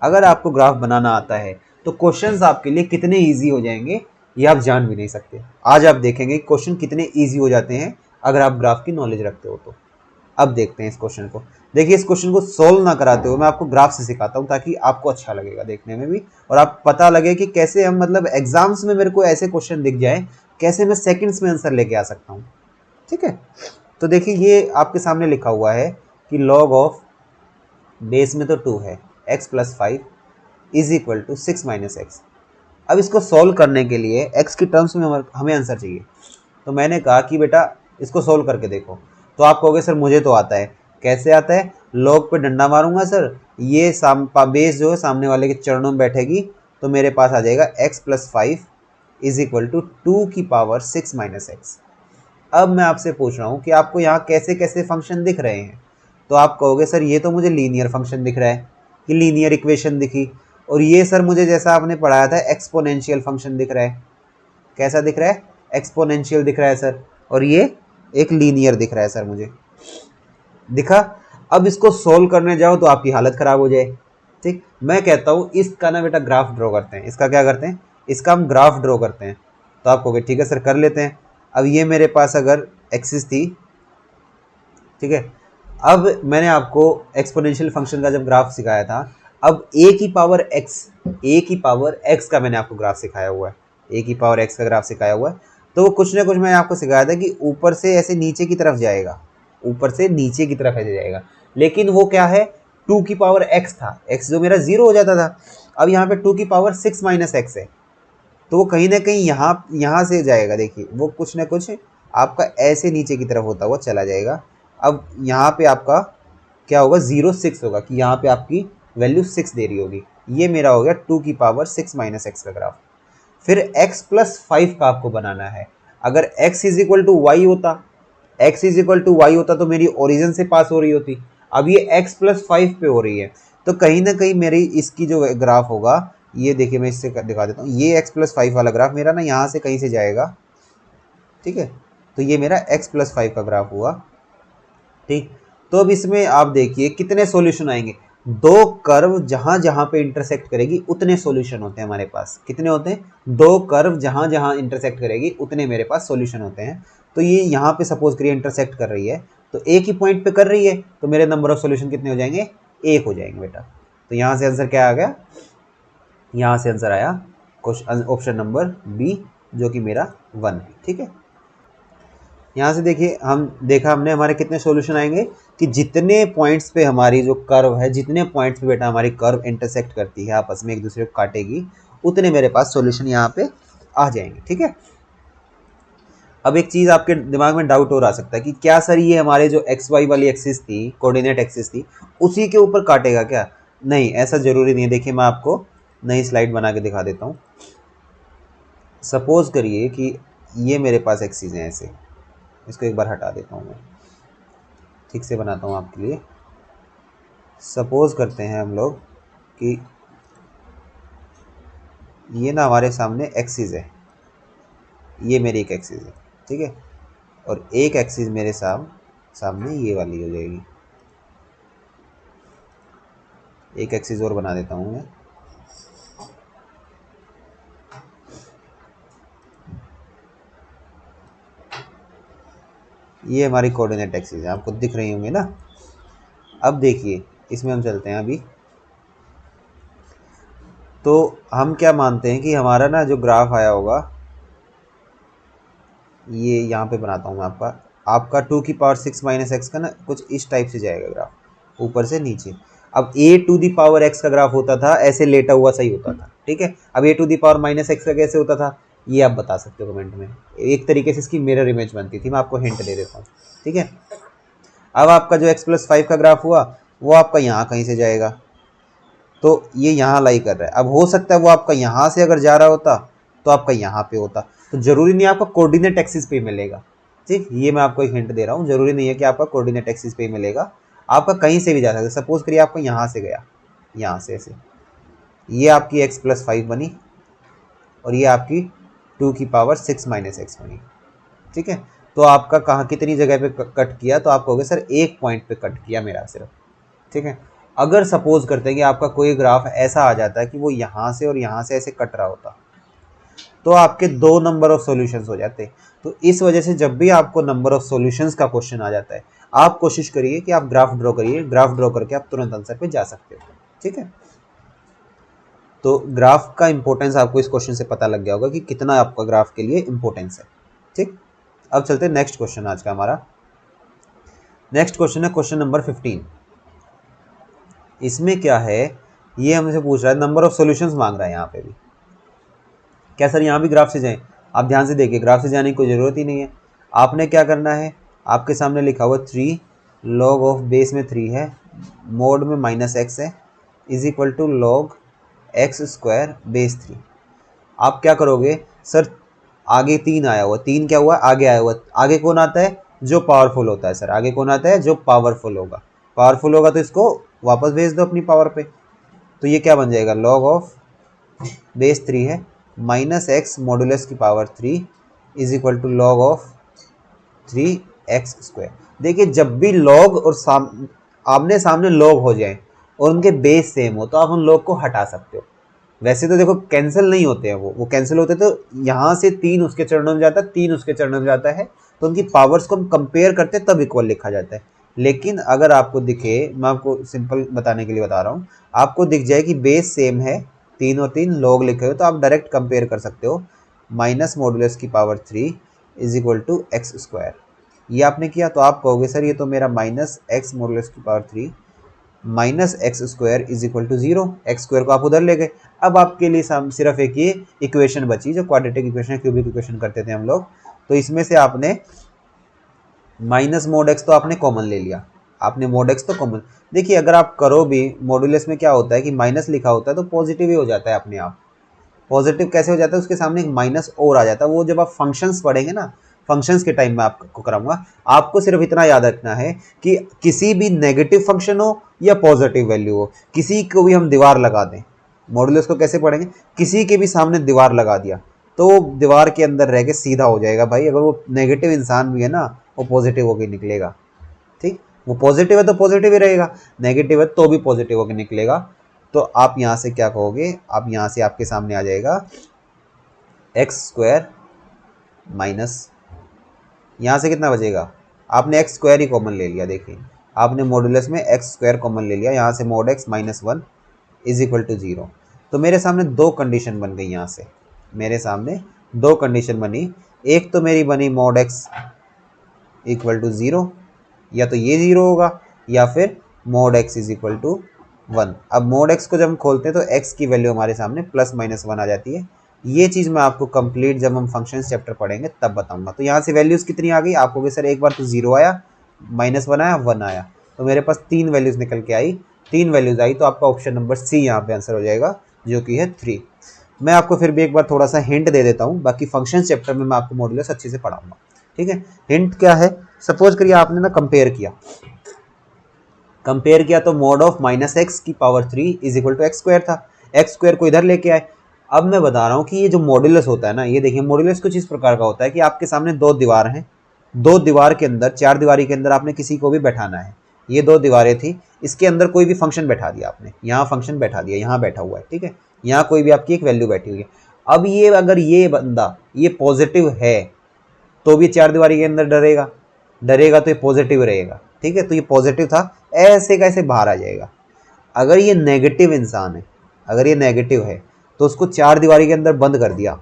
अगर आपको ग्राफ बनाना आता है, तो क्वेश्चंस आपके लिए कितने इजी हो जाएंगे ये आप जान भी नहीं सकते। आज आप देखेंगे क्वेश्चन कितने इजी हो जाते हैं अगर आप ग्राफ की नॉलेज रखते हो तो। अब देखते हैं इस क्वेश्चन को। देखिए इस क्वेश्चन को सोल्व ना कराते हुए मैं आपको ग्राफ से सिखाता हूँ, ताकि आपको अच्छा लगेगा देखने में भी, और आप पता लगे कि कैसे हम मतलब एग्जाम्स में मेरे को ऐसे क्वेश्चन दिख जाए, कैसे मैं सेकंड्स में आंसर लेके आ सकता हूँ, ठीक है। तो देखिए ये आपके सामने लिखा हुआ है कि log ऑफ बेस में तो 2 है, x plus 5 is equal to 6 minus x. अब इसको सॉल्व करने के लिए x की टर्म्स में हमें आंसर चाहिए, तो मैंने कहा कि बेटा इसको सॉल्व करके देखो। तो आप कहोगे सर मुझे तो आता है, कैसे आता है, log पे डंडा मारूंगा सर, ये बेस जो है सामने वाले के चरणों में बैठेगी, तो मेरे पास आ जाएगा x plus 5 is equal to 2 की पावर 6 माइनस एक्स। अब मैं आपसे पूछ रहा हूँ कि आपको यहाँ कैसे कैसे फंक्शन दिख रहे हैं, तो आप कहोगे सर ये तो मुझे लीनियर फंक्शन दिख रहा है, कि लीनियर इक्वेशन दिखी, और ये सर मुझे जैसा आपने पढ़ाया था एक्सपोनेंशियल फंक्शन दिख रहा है। कैसा दिख रहा है, एक्सपोनेंशियल दिख रहा है सर, और ये एक लीनियर दिख रहा है सर मुझे, दिखा। अब इसको सोल्व करने जाओ तो आपकी हालत खराब हो जाए, ठीक। मैं कहता हूँ इसका ना बेटा ग्राफ ड्रॉ करते हैं, इसका क्या करते हैं, इसका हम ग्राफ ड्रॉ करते हैं। तो आप कहोगे ठीक है सर कर लेते हैं। अब ये मेरे पास अगर एक्सिस थी, ठीक है, अब मैंने आपको एक्सपोनेंशियल फंक्शन का जब ग्राफ सिखाया था, अब a की पावर x का मैंने आपको ग्राफ सिखाया हुआ है, a की पावर x का ग्राफ सिखाया हुआ है। तो वो कुछ ना कुछ मैंने आपको सिखाया था कि ऊपर से ऐसे नीचे की तरफ जाएगा, ऊपर से नीचे की तरफ ऐसे जाएगा, लेकिन वो क्या है 2 की पावर x था, x जो मेरा 0 हो जाता था, अब यहाँ पे 2 की पावर 6 माइनस एक्स है, तो वो कहीं ना कहीं यहाँ से जाएगा। देखिए वो कुछ ना कुछ आपका ऐसे नीचे की तरफ होता हुआ चला जाएगा। अब यहाँ पे आपका क्या होगा, 0 6 होगा, कि यहाँ पे आपकी वैल्यू 6 दे रही होगी। ये मेरा हो गया 2 की पावर 6 माइनस एक्स का ग्राफ। फिर x प्लस 5 का आपको बनाना है। अगर x is equal to y होता तो मेरी ओरिजिन से पास हो रही होती, अब ये x प्लस 5 पे हो रही है, तो कहीं ना कहीं मेरी इसकी जो ग्राफ होगा, ये देखिए मैं इससे दिखा देता हूँ, ये x प्लस 5 वाला ग्राफ मेरा ना यहाँ से कहीं से जाएगा, ठीक है। तो ये मेरा x प्लस 5 का ग्राफ हुआ, ठीक। तो अब इसमें आप देखिए कितने सॉल्यूशन आएंगे, दो कर्व जहां जहां पे इंटरसेक्ट करेगी उतने सॉल्यूशन होते हैं हमारे पास। कितने होते हैं, दो कर्व जहां जहां इंटरसेक्ट करेगी उतने मेरे पास सॉल्यूशन होते हैं। तो ये यहाँ पे सपोज करिए इंटरसेक्ट कर रही है, तो एक ही पॉइंट पे कर रही है, तो मेरे नंबर ऑफ सॉल्यूशन कितने हो जाएंगे, 1 हो जाएंगे बेटा। तो यहाँ से आंसर क्या आ गया, यहाँ से आंसर आया ऑप्शन नंबर बी जो कि मेरा 1 है। ठीक है, यहाँ से देखिए हमने हमारे कितने सॉल्यूशन आएंगे कि जितने पॉइंट्स पे हमारी जो कर्व है, जितने पॉइंट्स पे बेटा हमारी कर्व इंटरसेक्ट करती है, आपस में एक दूसरे को काटेगी, उतने मेरे पास सॉल्यूशन यहाँ पे आ जाएंगे। ठीक है, अब एक चीज़ आपके दिमाग में डाउट और आ सकता है कि क्या सर ये हमारे जो एक्स वाई वाली एक्सिस थी, कोऑर्डिनेट एक्सिस थी, उसी के ऊपर काटेगा क्या? नहीं, ऐसा ज़रूरी नहीं है। देखिए मैं आपको नई स्लाइड बना के दिखा देता हूँ। सपोज करिए कि ये मेरे पास एक्सिस है ऐसे, इसको एक बार हटा देता हूँ मैं, ठीक से बनाता हूँ आपके लिए। सपोज करते हैं हम लोग कि ये ना हमारे सामने एक्सिस है, ये मेरी एक एक्सिस है। ठीक है, और एक एक्सिस मेरे सामने ये वाली हो जाएगी। एक एक्सिस और बना देता हूँ मैं, ये हमारी कोऑर्डिनेट एक्सिस है, आपको दिख रही होंगी ना। अब देखिए इसमें हम चलते हैं अभी। तो हम क्या मानते हैं कि हमारा ना जो ग्राफ आया होगा, ये यहाँ पे बनाता हूँ मैं आपका 2 की पावर 6 माइनस एक्स का ना कुछ इस टाइप से जाएगा ग्राफ, ऊपर से नीचे। अब a to the power x का ग्राफ होता था ऐसे लेटा हुआ सही होता था। ठीक है, अब a to the power minus x का कैसे होता था, ये आप बता सकते हो कमेंट में। एक तरीके से इसकी मिरर इमेज बनती थी, मैं आपको हिंट दे देता हूँ। ठीक है, अब आपका जो x+5 का ग्राफ हुआ वो आपका यहाँ कहीं से जाएगा, तो ये यहाँ लाई कर रहा है। अब हो सकता है वो आपका यहाँ से अगर जा रहा होता तो आपका यहाँ पे होता, तो जरूरी नहीं आपका कोऑर्डिनेट एक्सिस पे मिलेगा। ठीक, ये मैं आपको एक हिंट दे रहा हूँ, जरूरी नहीं है कि आपका कोऑर्डिनेट एक्सिस पे मिलेगा, आपका कहीं से भी जा सकता है। सपोज करिए आपको यहाँ से गया, यहाँ से ऐसे, ये आपकी x+5 बनी और ये आपकी 2 की पावर 6 माइनस एक्स बनी। ठीक है, तो आपका कहाँ कितनी जगह पे कट किया, तो आप कहोगे सर एक पॉइंट पे कट किया मेरा सिर्फ। ठीक है, अगर सपोज करते हैं कि आपका कोई ग्राफ ऐसा आ जाता है कि वो यहाँ से और यहाँ से ऐसे कट रहा होता, तो आपके 2 नंबर ऑफ सॉल्यूशंस हो जाते। तो इस वजह से जब भी आपको नंबर ऑफ सॉल्यूशंस का क्वेश्चन आ जाता है, आप कोशिश करिए कि आप ग्राफ ड्रॉ करिए, ग्राफ ड्रॉ करके आप तुरंत आंसर पे जा सकते हो। ठीक है, तो ग्राफ का इंपॉर्टेंस आपको इस क्वेश्चन से पता लग गया होगा कि कितना आपका ग्राफ के लिए इंपॉर्टेंस है। ठीक, अब चलते हैं नेक्स्ट क्वेश्चन। आज का हमारा नेक्स्ट क्वेश्चन है क्वेश्चन नंबर 15। इसमें क्या है, ये हमसे पूछ रहा है, नंबर ऑफ सॉल्यूशंस मांग रहा है यहाँ पे भी। क्या सर यहाँ भी ग्राफ से जाएं? आप ध्यान से देखिए, ग्राफ से जाने की कोई ज़रूरत ही नहीं है। आपने क्या करना है, आपके सामने लिखा हुआ 3 लॉग ऑफ बेस में 3 है, मोड में -x है, is equal to log x² base 3। आप क्या करोगे सर, आगे 3 आया हुआ, 3 क्या हुआ, आगे आया हुआ, आगे कौन आता है, जो पावरफुल होता है सर, आगे कौन आता है, जो पावरफुल होगा। पावरफुल होगा तो इसको वापस भेज दो अपनी पावर पे, तो ये क्या बन जाएगा, लॉग ऑफ बेस 3 है -x मॉडुलस की power 3 is equal to log of 3x²। देखिए जब भी लॉग और आमने सामने लॉग हो जाए और उनके बेस सेम हो तो आप उन लॉग को हटा सकते हो। वैसे तो देखो कैंसिल नहीं होते हैं, वो कैंसिल होते तो यहाँ से 3 उसके चरणों में जाता है, 3 उसके चरणों में जाता है, तो उनकी पावर्स को हम कंपेयर करते तब इक्वल लिखा जाता है। लेकिन अगर आपको दिखे, मैं आपको सिंपल बताने के लिए बता रहा हूँ, आपको दिख जाए कि बेस सेम है, 3 और 3 लॉग लिखे हो, तो आप डायरेक्ट कंपेयर कर सकते हो, माइनस मॉडुलस की power 3 is equal to x²। ये आपने किया तो आप कहोगे सर ये तो मेरा -x मॉडुलस की power 3 -x² is equal to 0, x² को आप उधर ले गए। अब आपके लिए सिर्फ एक ये इक्वेशन बची जो क्वाड्रेटिक इक्वेशन, क्यूबिक इक्वेशन करते थे हम लोग, तो इसमें से आपने माइनस मोड एक्स तो आपने कॉमन ले लिया, आपने मोड एक्स तो कॉमन। देखिए अगर आप करो भी, मॉडुलस में क्या होता है कि माइनस लिखा होता है तो पॉजिटिव ही हो जाता है अपने आप। पॉजिटिव कैसे हो जाता है, उसके सामने एक माइनस और आ जाता है। वो जब आप फंक्शंस पढ़ेंगे ना, फंक्शंस के टाइम में आपको कराऊंगा, आपको सिर्फ इतना याद रखना है कि किसी भी नेगेटिव फंक्शन हो या पॉजिटिव वैल्यू हो, किसी को भी हम दीवार लगा दें, मॉडुलस को कैसे पढ़ेंगे, किसी के भी सामने दीवार लगा दिया तो वो दीवार के अंदर रह के सीधा हो जाएगा भाई। अगर वो नेगेटिव इंसान भी है ना, वो पॉजिटिव होकर निकलेगा। ठीक, वो पॉजिटिव है तो पॉजिटिव ही रहेगा, नेगेटिव है तो भी पॉजिटिव होकर निकलेगा। तो आप यहाँ से क्या कहोगे, आप यहाँ से आपके सामने आ जाएगा x² माइनस, यहाँ से कितना बचेगा, आपने x² ही कॉमन ले लिया। देखिए आपने मॉडुलस में x² कॉमन ले लिया, यहाँ से mod x -1 is equal to 0। तो मेरे सामने दो कंडीशन बन गई, यहाँ से मेरे सामने दो कंडीशन बनी। एक तो मेरी बनी mod x इक्वल टू 0, या तो ये 0 होगा या फिर mod x is equal to 1। अब mod x को जब हम खोलते हैं तो x की वैल्यू हमारे सामने +-1 आ जाती है। ये चीज़ मैं आपको कंप्लीट जब हम फंक्शंस चैप्टर पढ़ेंगे तब बताऊंगा। तो यहाँ से वैल्यूज़ कितनी आ गई आपको कि सर एक बार तो 0 आया, -1 आया, 1 आया, तो मेरे पास 3 वैल्यूज़ निकल के आई। 3 वैल्यूज़ आई तो आपका ऑप्शन नंबर सी यहाँ पे आंसर हो जाएगा, जो कि है 3। मैं आपको फिर भी एक बार थोड़ा सा हिंट दे देता हूँ, बाकी फंक्शन चैप्टर में मैं आपको मॉड्यूलस अच्छे से पढ़ाऊंगा, ठीक है। हिंट क्या है, सपोज करिए आपने ना कंपेयर किया तो mod of -x⁻³ is equal to x² था, x² को इधर लेके आए। अब मैं बता रहा हूँ कि ये जो मॉड्यूलस होता है ना, ये देखिए मॉड्यूलस कुछ इस प्रकार का होता है कि आपके सामने दो दीवार हैं, दो दीवार के अंदर, चार दीवारी के अंदर आपने किसी को भी बैठाना है। ये दो दीवारें थी, इसके अंदर कोई भी फंक्शन बैठा दिया आपने, यहाँ फंक्शन बैठा दिया, यहाँ बैठा हुआ है, ठीक है, यहाँ कोई भी आपकी एक वैल्यू बैठी हुई है। अब ये अगर ये बंदा ये पॉजिटिव है तो भी चार दीवारी के अंदर डरेगा तो ये पॉजिटिव रहेगा, ठीक है। तो ये पॉजिटिव था, ऐसे कैसे बाहर आ जाएगा। अगर ये नेगेटिव इंसान है, अगर ये नेगेटिव है तो उसको चार दीवारी के अंदर बंद कर दिया,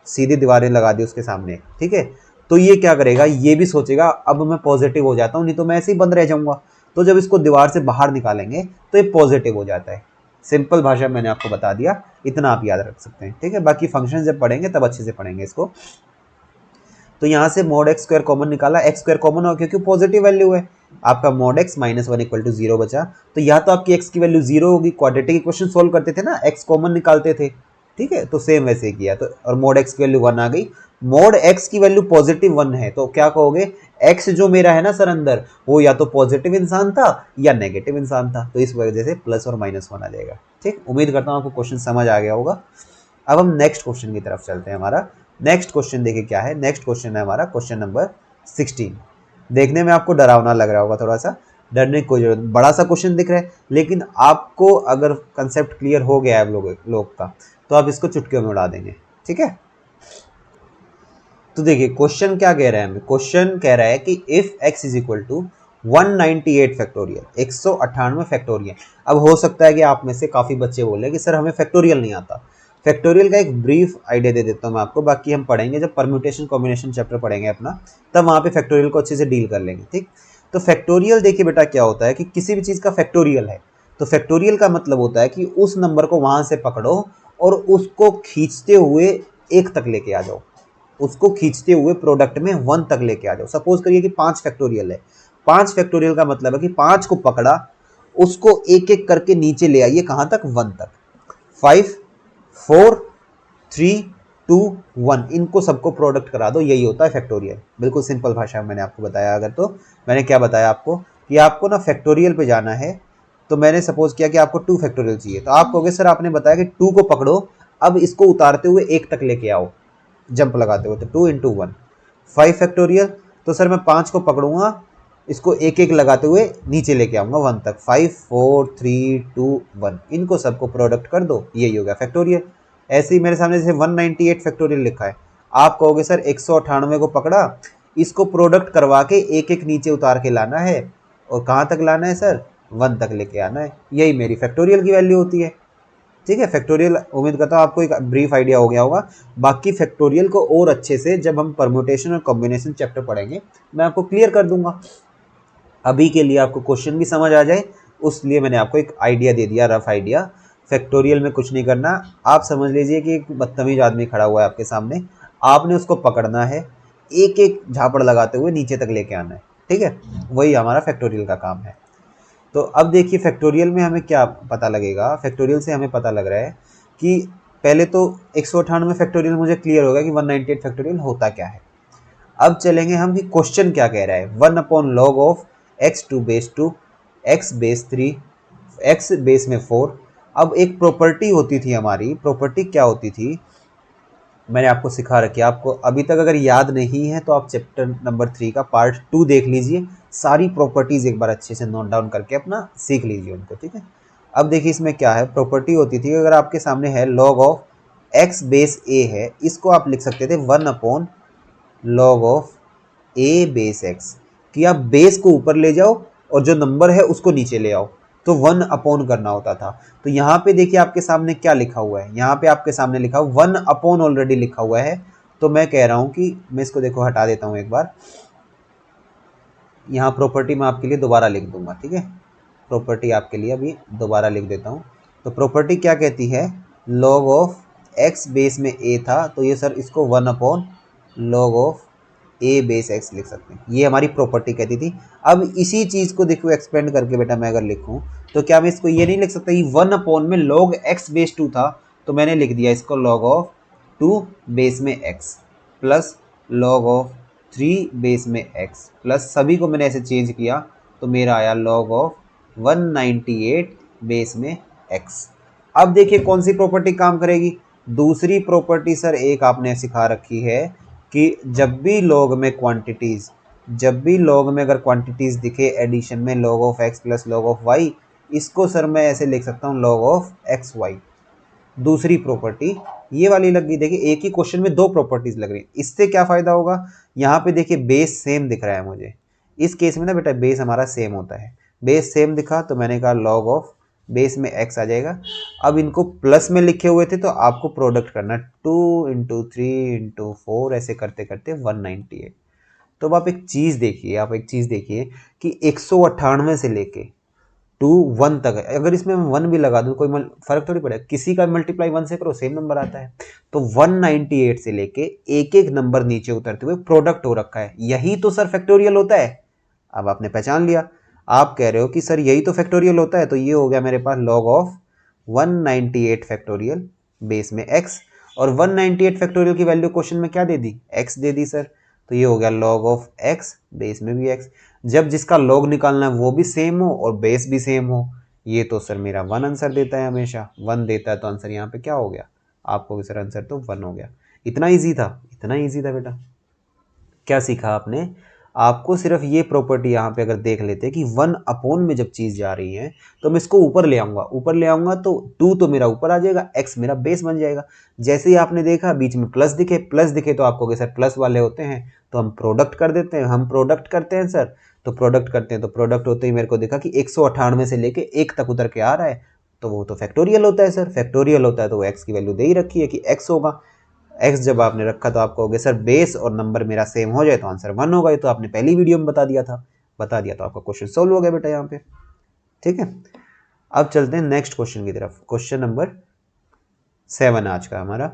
सीधी दीवारें लगा दी उसके सामने, ठीक है, तो ये क्या करेगा, ये भी सोचेगा अब मैं पॉजिटिव हो जाता हूँ, नहीं तो मैं ऐसे ही बंद रह जाऊंगा। तो जब इसको दीवार से बाहर निकालेंगे तो ये पॉजिटिव हो जाता है। सिंपल भाषा मैंने आपको बता दिया, इतना आप याद रख सकते हैं, ठीक है। बाकी फंक्शन जब पढ़ेंगे तब अच्छे से पढ़ेंगे इसको। तो यहाँ से mod x² कॉमन निकाला, x² कॉमन हो क्योंकि पॉजिटिव वैल्यू है, आपका mod x -1 इक्वल टू 0 बचा। तो या तो आपकी x की वैल्यू 0 होगी, क्वाड्रेटिक इक्वेशन सोल्व करते थे ना, x कॉमन निकालते थे, ठीक है, तो सेम वैसे ही किया। तो और mod x की वैल्यू 1 आ गई, mod x की वैल्यू पॉजिटिव 1 है, तो क्या कहोगे, x जो मेरा है ना सर अंदर, वो या तो पॉजिटिव इंसान था या नेगेटिव इंसान था, तो इस वजह से प्लस और -1 आ जाएगा, ठीक। उम्मीद करता हूँ आपको क्वेश्चन समझ आ गया होगा। अब हम नेक्स्ट क्वेश्चन की तरफ चलते हैं। हमारा नेक्स्ट क्वेश्चन देखिए क्या है, नेक्स्ट क्वेश्चन है हमारा क्वेश्चन नंबर 16। देखने में आपको डरावना लग रहा होगा, थोड़ा सा डरने की कोई जरूरत, बड़ा सा क्वेश्चन दिख रहा है, लेकिन आपको अगर कंसेप्ट क्लियर हो गया है लोग का, तो आप इसको चुटकियों में उड़ा देंगे, ठीक है। तो देखिए क्वेश्चन क्या कह रहा है हमें, क्वेश्चन कह रहा है कि if x is equal to 198 factorial, 198 factorial. अब हो सकता है कि आप में से काफ़ी बच्चे बोले कि सर हमें फैक्टोरियल नहीं आता। फैक्टोरियल का एक ब्रीफ आइडिया दे देता हूँ मैं आपको, बाकी हम पढ़ेंगे जब परम्यूटेशन कॉम्बिनेशन चैप्टर पढ़ेंगे अपना, तब वहाँ पे फैक्टोरियल को अच्छे से डील कर लेंगे, ठीक। तो फैक्टोरियल देखिए बेटा क्या होता है कि किसी भी चीज़ का फैक्टोरियल है, तो फैक्टोरियल का मतलब होता है कि उस नंबर को वहाँ से पकड़ो और उसको खींचते हुए एक तक लेके आ जाओ, उसको खींचते हुए प्रोडक्ट में 1 तक लेके आ जाओ। सपोज करिए कि 5 फैक्टोरियल है, 5 फैक्टोरियल का मतलब है कि 5 को पकड़ा, उसको एक एक करके नीचे ले आइए, कहाँ तक, 1 तक। 5 4 3 2 1, इनको सबको प्रोडक्ट करा दो, यही होता है फैक्टोरियल। बिल्कुल सिंपल भाषा में मैंने आपको बताया। अगर तो मैंने क्या बताया आपको कि आपको ना फैक्टोरियल पे जाना है, तो मैंने सपोज किया कि आपको 2 फैक्टोरियल चाहिए, तो आप कहोगे सर आपने बताया कि 2 को पकड़ो, अब इसको उतारते हुए 1 तक लेके आओ, जंप लगाते हुए, तो 2 × 1 5 फैक्टोरियल। तो सर मैं 5 को पकड़ूंगा, इसको एक एक लगाते हुए नीचे लेके आऊंगा 1 तक, 5 4 3 2 1, इनको सबको प्रोडक्ट कर दो, यही हो गया फैक्टोरियल। ऐसे ही मेरे सामने जैसे 198 फैक्टोरियल लिखा है, आप कहोगे सर 198 को पकड़ा, इसको प्रोडक्ट करवा के एक एक नीचे उतार के लाना है, और कहाँ तक लाना है सर, 1 तक लेके आना है, यही मेरी फैक्टोरियल की वैल्यू होती है, ठीक है। फैक्टोरियल उम्मीद करता हूँ आपको एक ब्रीफ आइडिया हो गया होगा। बाकी फैक्टोरियल को और अच्छे से जब हम परम्यूटेशन और कॉम्बिनेशन चैप्टर पढ़ेंगे मैं आपको क्लियर कर दूंगा। अभी के लिए आपको क्वेश्चन भी समझ आ जाए, उसलिए मैंने आपको एक आइडिया दे दिया, रफ आइडिया। फैक्टोरियल में कुछ नहीं करना, आप समझ लीजिए कि एक बदतमीज आदमी खड़ा हुआ है आपके सामने, आपने उसको पकड़ना है, एक एक झापड़ लगाते हुए नीचे तक लेके आना है, ठीक है, वही हमारा फैक्टोरियल का काम है। तो अब देखिए फैक्टोरियल में हमें क्या पता लगेगा, फैक्टोरियल से हमें पता लग रहा है कि पहले तो 198 फैक्टोरियल मुझे क्लियर होगा कि 198 फैक्टोरियल होता क्या है। अब चलेंगे हम कि क्वेश्चन क्या कह रहा है, 1/log of x2 x3 x base में 4। अब एक प्रॉपर्टी होती थी हमारी, प्रॉपर्टी क्या होती थी मैंने आपको सिखा रखी है, आपको अभी तक अगर याद नहीं है तो आप चैप्टर नंबर 3 का पार्ट 2 देख लीजिए, सारी प्रॉपर्टीज एक बार अच्छे से नोट डाउन करके अपना सीख लीजिए उनको, ठीक है। अब देखिए इसमें क्या है, प्रॉपर्टी होती थी अगर आपके सामने है log of x base a है, इसको आप लिख सकते थे 1/log of a base x, कि आप बेस को ऊपर ले जाओ और जो नंबर है उसको नीचे ले आओ, तो 1 अपॉन करना होता था। तो यहाँ पे देखिए आपके सामने क्या लिखा हुआ है, यहाँ पे आपके सामने लिखा हुआ 1 अपॉन ऑलरेडी लिखा हुआ है। तो मैं कह रहा हूँ कि मैं इसको देखो हटा देता हूँ एक बार, यहाँ प्रॉपर्टी मैं आपके लिए दोबारा लिख दूंगा, ठीक है। प्रॉपर्टी आपके लिए अभी दोबारा लिख देता हूँ। तो प्रॉपर्टी क्या कहती है, लॉग ऑफ एक्स बेस में ए था, तो ये सर इसको 1 upon log of A base x लिख सकते हैं, ये हमारी प्रॉपर्टी कहती थी। अब इसी चीज़ को देखो एक्सपेंड करके बेटा मैं अगर लिखूँ तो क्या मैं इसको ये नहीं लिख सकता, ये 1 अपॉन में लॉग एक्स बेस 2 था, तो मैंने लिख दिया इसको लॉग ऑफ 2 बेस में x plus log of 3 base में एक्स प्लस सभी को मैंने ऐसे चेंज किया, तो मेरा आया लॉग ऑफ 198 बेस में एक्स। अब देखिए कौन सी प्रॉपर्टी काम करेगी, दूसरी प्रॉपर्टी सर एक आपने सिखा रखी है कि जब भी लॉग में क्वांटिटीज़, जब भी लॉग में अगर क्वांटिटीज़ दिखे एडिशन में log of x plus log of y, इसको सर मैं ऐसे लिख सकता हूँ लॉग ऑफ एक्स वाई। दूसरी प्रॉपर्टी ये वाली लग गई। देखिए एक ही क्वेश्चन में दो प्रॉपर्टीज लग रही है, इससे क्या फायदा होगा, यहाँ पे देखिए बेस सेम दिख रहा है मुझे, इस केस में ना बेटा बेस हमारा सेम होता है, बेस सेम दिखा तो मैंने कहा लॉग ऑफ बेस में x आ जाएगा। अब इनको प्लस में लिखे हुए थे तो आपको प्रोडक्ट करना 2 इंटू 3 इंटू 4 ऐसे करते करते 198। तो अब आप एक चीज़ देखिए, आप एक चीज़ देखिए कि 198 से लेके 2 1 तक है, अगर इसमें मैं 1 भी लगा दूं कोई फर्क थोड़ी पड़ेगा, किसी का मल्टीप्लाई 1 से करो सेम नंबर आता है। तो 198 से लेके एक एक नंबर नीचे उतरते हुए प्रोडक्ट हो रखा है, यही तो सर फैक्टोरियल होता है। अब आपने पहचान लिया, आप कह रहे हो कि सर यही तो फैक्टोरियल होता है, तो ये हो गया मेरे पास log ऑफ 198 फैक्टोरियल बेस में x, और 198 फैक्टोरियल की वैल्यू क्वेश्चन में क्या दे दी, x दे दी सर, तो ये हो गया log ऑफ x बेस में भी x। जब जिसका log निकालना है वो भी सेम हो और बेस भी सेम हो, ये तो सर मेरा 1 आंसर देता है, हमेशा 1 देता है, तो आंसर यहाँ पे क्या हो गया आपको सर, आंसर तो 1 हो गया। इतना ईजी था, इतना ईजी था बेटा। क्या सीखा आपने, आपको सिर्फ ये प्रॉपर्टी यहाँ पे अगर देख लेते कि 1 अपॉन में जब चीज़ जा रही है तो मैं इसको ऊपर ले आऊँगा, ऊपर ले आऊँगा तो 2 तो मेरा ऊपर आ जाएगा, x मेरा बेस बन जाएगा। जैसे ही आपने देखा बीच में प्लस दिखे, प्लस दिखे तो आपको कि सर प्लस वाले होते हैं तो हम प्रोडक्ट कर देते हैं, हम प्रोडक्ट करते हैं सर, तो प्रोडक्ट करते हैं, तो प्रोडक्ट होते ही मेरे को देखा कि 198 से लेके 1 तक उतर के आ रहा है, तो वो तो फैक्टोरियल होता है सर, फैक्टोरियल होता है तो वो x की वैल्यू दे ही रखी है कि x होगा। x जब आपने रखा तो आपको हो गया सर बेस और नंबर मेरा सेम हो जाए तो आंसर 1 होगा, ये तो आपने पहली वीडियो में बता दिया था, बता दिया तो आपका क्वेश्चन सोल्व हो गया बेटा यहाँ पे, ठीक है। अब चलते हैं नेक्स्ट क्वेश्चन की तरफ, क्वेश्चन नंबर 7 आज का हमारा।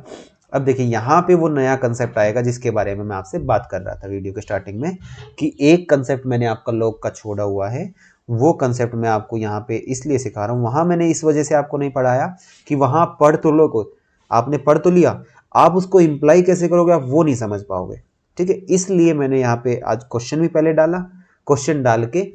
अब देखिए यहाँ पे वो नया कंसेप्ट आएगा जिसके बारे में मैं आपसे बात कर रहा था वीडियो के स्टार्टिंग में, कि एक कंसेप्ट मैंने आपका लॉग का छोड़ा हुआ है, वो कंसेप्ट मैं आपको यहाँ पे इसलिए सिखा रहा हूँ, वहाँ मैंने इस वजह से आपको नहीं पढ़ाया कि वहाँ पढ़ तो लो, को आपने पढ़ तो लिया, आप उसको इम्प्लाई कैसे करोगे आप वो नहीं समझ पाओगे, ठीक है। इसलिए मैंने यहाँ पे आज क्वेश्चन भी पहले डाला, क्वेश्चन डाल के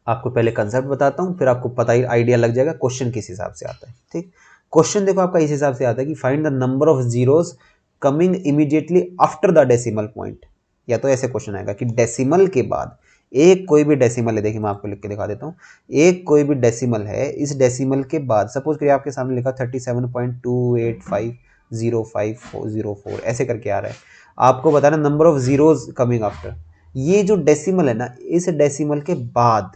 आपको पहले कंसेप्ट बताता हूँ, फिर आपको पता ही आइडिया लग जाएगा क्वेश्चन किस हिसाब से आता है, ठीक। क्वेश्चन देखो आपका इस हिसाब से आता है कि find the number of zeros coming immediately after the decimal point, या तो ऐसे क्वेश्चन आएगा कि डेसिमल के बाद एक कोई भी डेसिमल है, देखिए मैं आपको लिख के दिखा देता हूँ, एक कोई भी डेसिमल है, इस डेसिमल के बाद सपोज करिए आपके सामने लिखा 37.2850504 ऐसे करके आ रहा है, आपको बताना number of zeros coming after, ये जो डेसिमल है ना, इस डेसिमल के बाद,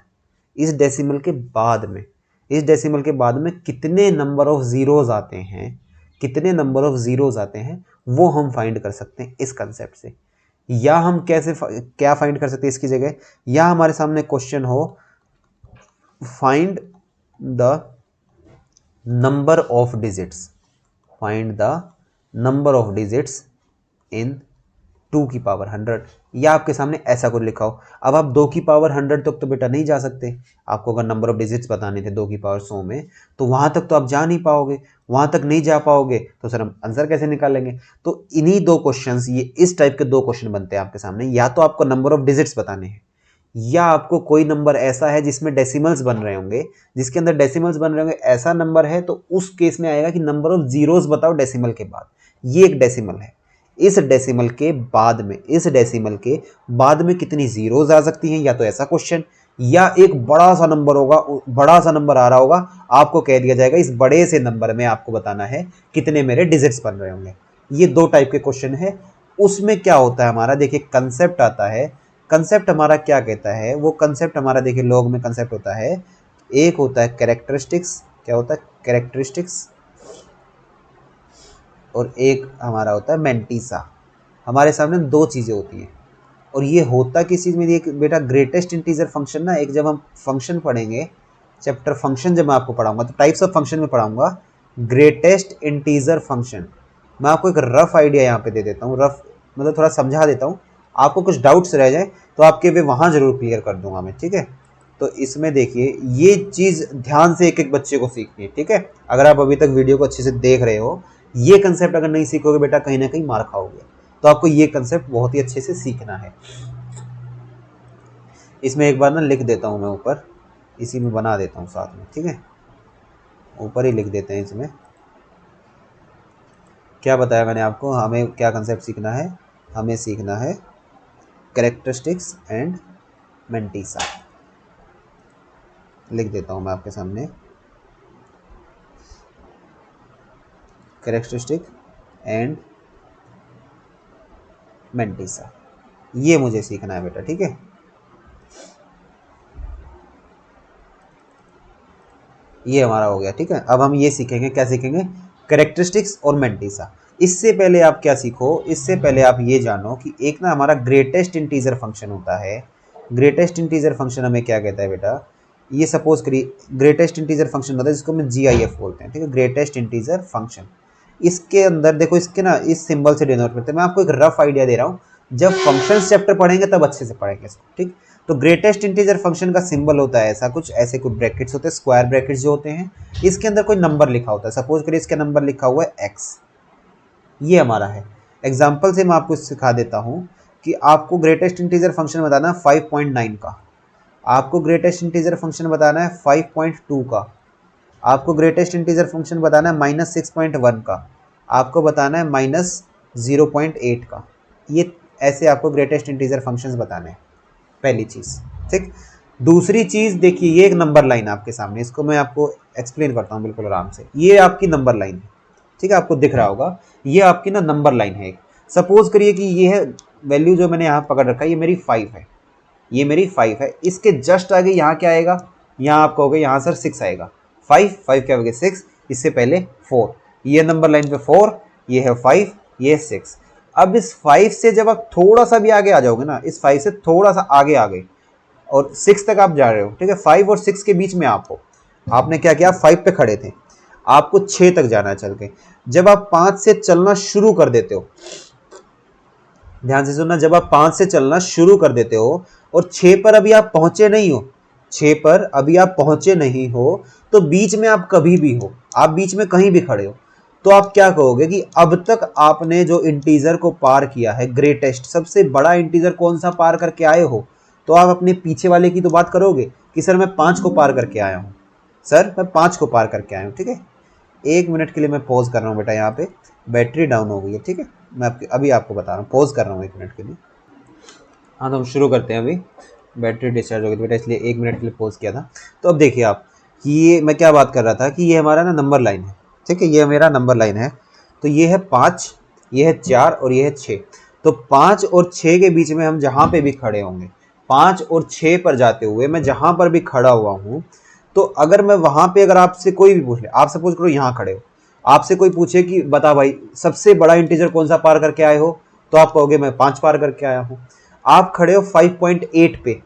इस डेसिमल के बाद में, इस डेसिमल के बाद में कितने नंबर ऑफ जीरोस आते हैं, कितने नंबर ऑफ जीरोस आते हैं वो हम फाइंड कर सकते हैं इस कंसेप्ट से। या हम कैसे क्या फाइंड कर सकते हैं इसकी जगह, या हमारे सामने क्वेश्चन हो find the number of digits, find the number of digits in 2 की पावर 100, या आपके सामने ऐसा कुछ लिखा हो। अब आप 2 की पावर 100 तक तो बेटा नहीं जा सकते, आपको अगर नंबर ऑफ डिजिट्स बताने थे 2 की पावर 100 में तो वहाँ तक तो आप जा नहीं पाओगे, वहाँ तक नहीं जा पाओगे तो सर हम आंसर कैसे निकालेंगे। तो इन्हीं दो क्वेश्चंस, ये इस टाइप के दो क्वेश्चन बनते हैं आपके सामने, या तो आपको नंबर ऑफ डिजिट्स बताने हैं, या आपको कोई नंबर ऐसा है जिसमें डेसिमल्स बन रहे होंगे, जिसके अंदर डेसिमल्स बन रहे होंगे, ऐसा नंबर है तो उस केस में आएगा कि नंबर ऑफ जीरोस बताओ डेसिमल के बाद, ये एक डेसिमल है, इस डेसिमल के बाद में, इस डेसिमल के बाद में कितनी जीरोस आ सकती हैं, या तो ऐसा क्वेश्चन, या एक बड़ा सा नंबर होगा, बड़ा सा नंबर आ रहा होगा, आपको कह दिया जाएगा इस बड़े से नंबर में आपको बताना है कितने मेरे डिजिट्स बन रहे होंगे। ये दो टाइप के क्वेश्चन है। उसमें क्या होता है हमारा, देखिए कंसेप्ट आता है, कंसेप्ट हमारा क्या कहता है, वो कंसेप्ट हमारा देखिए लॉग में कंसेप्ट होता है एक होता है कैरेक्टरिस्टिक्स, क्या होता है कैरेक्टरिस्टिक्स, और एक हमारा होता है मेंटिसा। हमारे सामने दो चीज़ें होती हैं, और ये होता किस चीज़ में, ये बेटा ग्रेटेस्ट इंटीजर फंक्शन ना, एक जब हम फंक्शन पढ़ेंगे चैप्टर फंक्शन, जब मैं आपको पढ़ाऊंगा तो टाइप्स ऑफ फंक्शन में पढ़ाऊंगा ग्रेटेस्ट इंटीजर फंक्शन। मैं आपको एक रफ आइडिया यहाँ पे दे देता हूँ, रफ मतलब थोड़ा समझा देता हूँ, आपको कुछ डाउट्स रह जाए तो आपके वे वहाँ ज़रूर क्लियर कर दूंगा मैं, ठीक है। तो इसमें देखिए ये चीज़ ध्यान से एक एक बच्चे को सीखनी है, ठीक है। अगर आप अभी तक वीडियो को अच्छे से देख रहे हो, ये कंसेप्ट अगर नहीं सीखोगे बेटा कहीं ना कहीं मार खाओगे, तो आपको ये कंसेप्ट बहुत ही अच्छे से सीखना है। इसमें एक बार ना लिख देता हूँ मैं ऊपर, इसी में बना देता हूँ साथ में, ठीक है, ऊपर ही लिख देते हैं। इसमें क्या बताया मैंने आपको, हमें क्या कंसेप्ट सीखना है, हमें सीखना है कैरेक्टरिस्टिक्स एंड मेंटिसा। लिख देता हूँ मैं आपके सामने, कैरेक्टरिस्टिक एंड मेंटिसा, ये मुझे सीखना है बेटा, ठीक है। ये हमारा हो गया, ठीक है। अब हम ये सीखेंगे, क्या सीखेंगे, कैरेक्टरिस्टिक्स और मेंटिसा। इससे पहले आप क्या सीखो, इससे पहले आप ये जानो कि एक ना हमारा ग्रेटेस्ट इंटीजर फंक्शन होता है। ग्रेटेस्ट इंटीजर फंक्शन हमें क्या कहता है बेटा, ये सपोज करिए ग्रेटेस्ट इंटीजर फंक्शन होता है जिसको हम GIF बोलते हैं, ठीक है, ग्रेटेस्ट इंटीजर फंक्शन। इसके अंदर देखो, इसके ना इस सिंबल से डिनोट करते हैं। मैं आपको एक रफ आइडिया दे रहा हूँ, जब फंक्शंस चैप्टर पढ़ेंगे तब अच्छे से पढ़ेंगे इसको, ठीक। तो ग्रेटेस्ट इंटीजर फंक्शन का सिंबल होता है ऐसा कुछ, ऐसे कुछ ब्रैकेट्स होते हैं, स्क्वायर ब्रैकेट्स जो होते हैं, इसके अंदर कोई नंबर लिखा होता है। सपोज करिए इसका नंबर लिखा हुआ है x, ये हमारा है। एग्जाम्पल से मैं आपको सिखा देता हूँ कि आपको ग्रेटेस्ट इंटीजर फंक्शन बताना है 5.9 का, आपको ग्रेटेस्ट इंटीजर फंक्शन बताना है 5.2 का, आपको ग्रेटेस्ट इंटीजर फंक्शन बताना है -6.1 का, आपको बताना है -0.8 का। ये ऐसे आपको ग्रेटेस्ट इंटीजर फंक्शंस बताने हैं, पहली चीज़, ठीक। दूसरी चीज़ देखिए, ये एक नंबर लाइन आपके सामने, इसको मैं आपको एक्सप्लेन करता हूँ बिल्कुल आराम से। ये आपकी नंबर लाइन है, ठीक है, आपको दिख रहा होगा, ये आपकी ना नंबर लाइन है। सपोज करिए कि ये है वैल्यू जो मैंने यहाँ पकड़ रखा है, ये मेरी 5 है, ये मेरी 5 है। इसके जस्ट आगे यहाँ क्या आएगा, यहाँ आप कहोगे यहाँ सर 6 आएगा। 5 क्या हो गया 6, इससे पहले 4, ये नंबर लाइन पे 4, ये है 5, ये 6। अब इस 5 से जब आप थोड़ा सा भी आगे आ जाओगे ना, इस 5 से थोड़ा सा आगे आ गए और 6 तक आप जा रहे हो, ठीक है, 5 और 6 के बीच में आप हो, आपने क्या किया, 5 पे खड़े थे, आपको 6 तक जाना है चल के। जब आप 5 से चलना शुरू कर देते हो, ध्यान से सुनना, जब आप 5 से चलना शुरू कर देते हो और 6 पर अभी आप पहुंचे नहीं हो, 6 पर अभी आप पहुंचे नहीं हो, तो बीच में आप कभी भी हो, आप बीच में कहीं भी खड़े हो, तो आप क्या कहोगे कि अब तक आपने जो इंटीजर को पार किया है, ग्रेटेस्ट सबसे बड़ा इंटीजर कौन सा पार करके आए हो, तो आप अपने पीछे वाले की तो बात करोगे कि सर मैं 5 को पार करके आया हूँ, सर मैं 5 को पार करके आया हूँ, ठीक है। 1 मिनट के लिए मैं पॉज कर रहा हूँ बेटा, यहाँ पे बैटरी डाउन हो गई है, ठीक है, मैं अभी आपको बता रहा हूँ, पॉज कर रहा हूँ 1 मिनट के लिए। हाँ तो हम शुरू करते हैं, अभी बैटरी डिस्चार्ज हो गई थी बेटा, इसलिए 1 मिनट के लिए पॉज किया था। तो अब देखिए आप, ये मैं क्या बात कर रहा था कि ये हमारा ना नंबर लाइन है, ठीक है, ये मेरा नंबर लाइन है। तो ये है 5, ये है 4 और ये है 6। तो 5 और 6 के बीच में हम जहाँ पे भी खड़े होंगे, 5 और 6 पर जाते हुए मैं जहाँ पर भी खड़ा हुआ हूँ, तो अगर मैं वहाँ पे, अगर आपसे कोई भी पूछ ले, आप सपोज करो यहाँ खड़े हो, आपसे कोई पूछे कि बता भाई सबसे बड़ा इंटीजर कौन सा पार करके आए हो, तो आप कहोगे मैं 5 पार करके आया हूँ। आप खड़े हो 5.8 पे,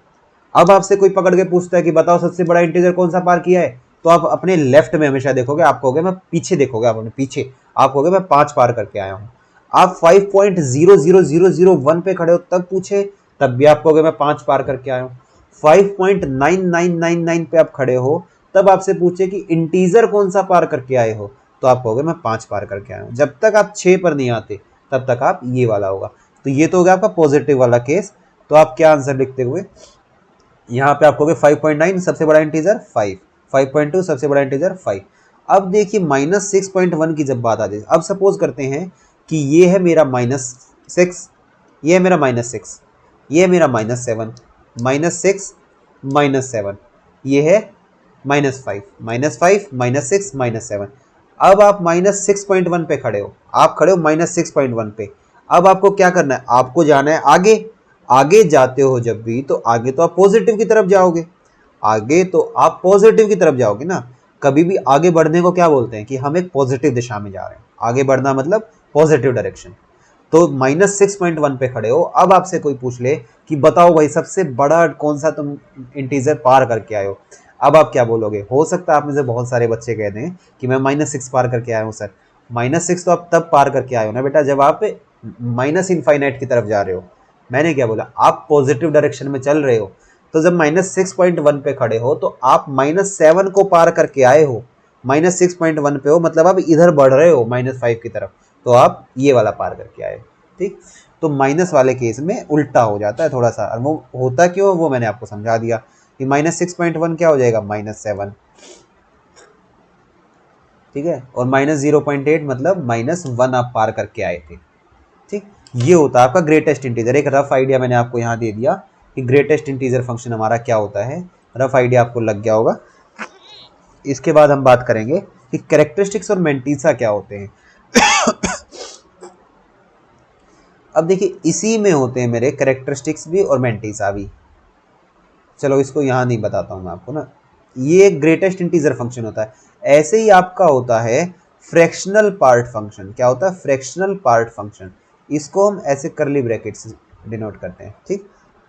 अब आपसे कोई पकड़ के पूछता है कि बताओ सबसे बड़ा इंटीजर कौन सा पार किया है, तो आप अपने लेफ्ट में हमेशा देखोगे, आप कहोगे मैं पीछे, देखोगे आप अपने पीछे, आप कहोगे मैं 5 पार करके आया हूँ। आप 5.00001 पे खड़े हो, तब पूछे तब भी आप कहोगे मैं 5 पार करके आया हूँ। 5.9999 पे आप खड़े हो, तब आपसे पूछे कि इंटीजर कौन सा पार करके आए हो, तो आप कहोगे मैं 5 पार करके आया हूँ। जब तक आप 6 पर नहीं आते तब तक आप ये वाला होगा। तो ये तो हो गया आपका पॉजिटिव वाला केस। तो आप क्या आंसर लिखते हुए, यहाँ पे आप कहोगे 5.9 सबसे बड़ा इंटीजर 5, 5.2 सबसे बड़ा इंटीजर 5। अब देखिए -6.1 की जब बात आ जाए, अब सपोज करते हैं कि ये है मेरा -6, ये है मेरा -6, ये है मेरा -7, -6 -7, ये है -5, -5 -6 -7। अब आप -6.1 पे खड़े हो, आप खड़े हो -6.1 पे। अब आपको क्या करना है, आपको जाना है आगे। आगे जाते हो जब भी, तो आगे तो आप पॉजिटिव की तरफ जाओगे, आगे तो आप पॉजिटिव की तरफ जाओगे ना। कभी भी आगे बढ़ने को क्या बोलते हैं कि हम एक पॉजिटिव दिशा में जा रहे हैं। आगे बढ़ना मतलब पॉजिटिव डायरेक्शन। तो -6.1 पे खड़े हो। अब आपसे कोई पूछ ले कि बताओ भाई सबसे बड़ा कौन सा तुम इंटीजर पार करके आए हो, अब आप क्या बोलोगे? हो सकता है आप में से बहुत सारे बच्चे कहते हैं कि मैं -6 पार करके आया हूँ सर। -6 तो आप तब पार करके आए हो ना बेटा जब आप माइनस इनफाइनाइट की तरफ जा रहे हो। मैंने क्या बोला? आप पॉजिटिव डायरेक्शन में चल रहे हो। तो जब -6.1 पे खड़े हो तो आप -7 को पार करके आए हो, -6.1 पे हो, मतलब आप इधर बढ़ रहे हो -5 की तरफ, तो आप ये वाला पार करके आए। ठीक, तो माइनस वाले केस में उल्टा हो जाता है थोड़ा सा, और वो होता क्यों वो मैंने आपको समझा दिया कि -6.1 क्या हो जाएगा, -7। ठीक है, और -0.8 मतलब -1 आप पार करके आए थे। ठीक, ये होता है आपका ग्रेटेस्ट इंटीजर। एक रफ आइडिया मैंने आपको यहाँ दे दिया कि ग्रेटेस्ट इंटीजर फंक्शन हमारा क्या होता है, रफ आइडिया आपको लग गया होगा। इसके बाद हम बात करेंगे कि कैरेक्टरिस्टिक्स और मेंटीसा क्या होते हैं। अब देखिए इसी में होते हैं मेरे कैरेक्टरिस्टिक्स भी और मेंटीसा भी। चलो इसको यहाँ नहीं बताता हूँ मैं आपको ना। ये ग्रेटेस्ट इंटीजर फंक्शन होता है। ऐसे ही आपका होता है फ्रैक्शनल पार्ट फंक्शन। क्या होता है? Fractional part function. इसको हम ऐसे करली ब्रैकेट से डिनोट करते हैं। ठीक,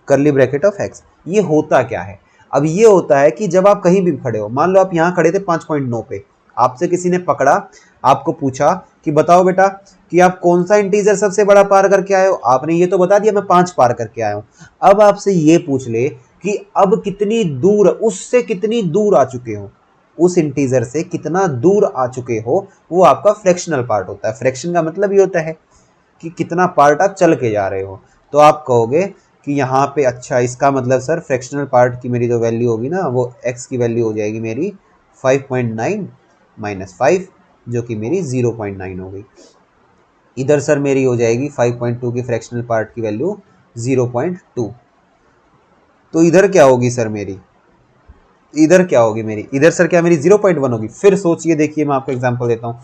करली ब्रैकेट ऑफ एक्स। ये होता क्या है? अब ये होता है कि जब आप कहीं भी खड़े हो, मान लो आप यहाँ खड़े थे 5.9 पे, आपसे किसी ने पकड़ा, आपको पूछा कि बताओ बेटा कि आप कौन सा इंटीजर सबसे बड़ा पार करके आए हो। आपने ये तो बता दिया मैं 5 पार करके आया हूँ। अब आपसे ये पूछ ले कि अब कितनी दूर, उससे कितनी दूर आ चुके हो, उस इंटीजर से कितना दूर आ चुके हो, वो आपका फ्रैक्शनल पार्ट होता है। फ्रैक्शन का मतलब ये होता है कि कितना पार्ट आप चल के जा रहे हो। तो आप कहोगे कि यहाँ पे अच्छा इसका मतलब सर फ्रैक्शनल पार्ट की मेरी जो वैल्यू होगी ना, वो x की वैल्यू हो जाएगी मेरी 5.9 - 5, जो कि मेरी 0.9 हो गई। इधर सर मेरी हो जाएगी 5.2 की फ्रैक्शनल पार्ट की वैल्यू 0.2। तो इधर क्या होगी सर मेरी, इधर क्या होगी मेरी, इधर सर क्या मेरी 0.1 होगी। फिर सोचिए, देखिए मैं आपको एग्जांपल देता हूँ।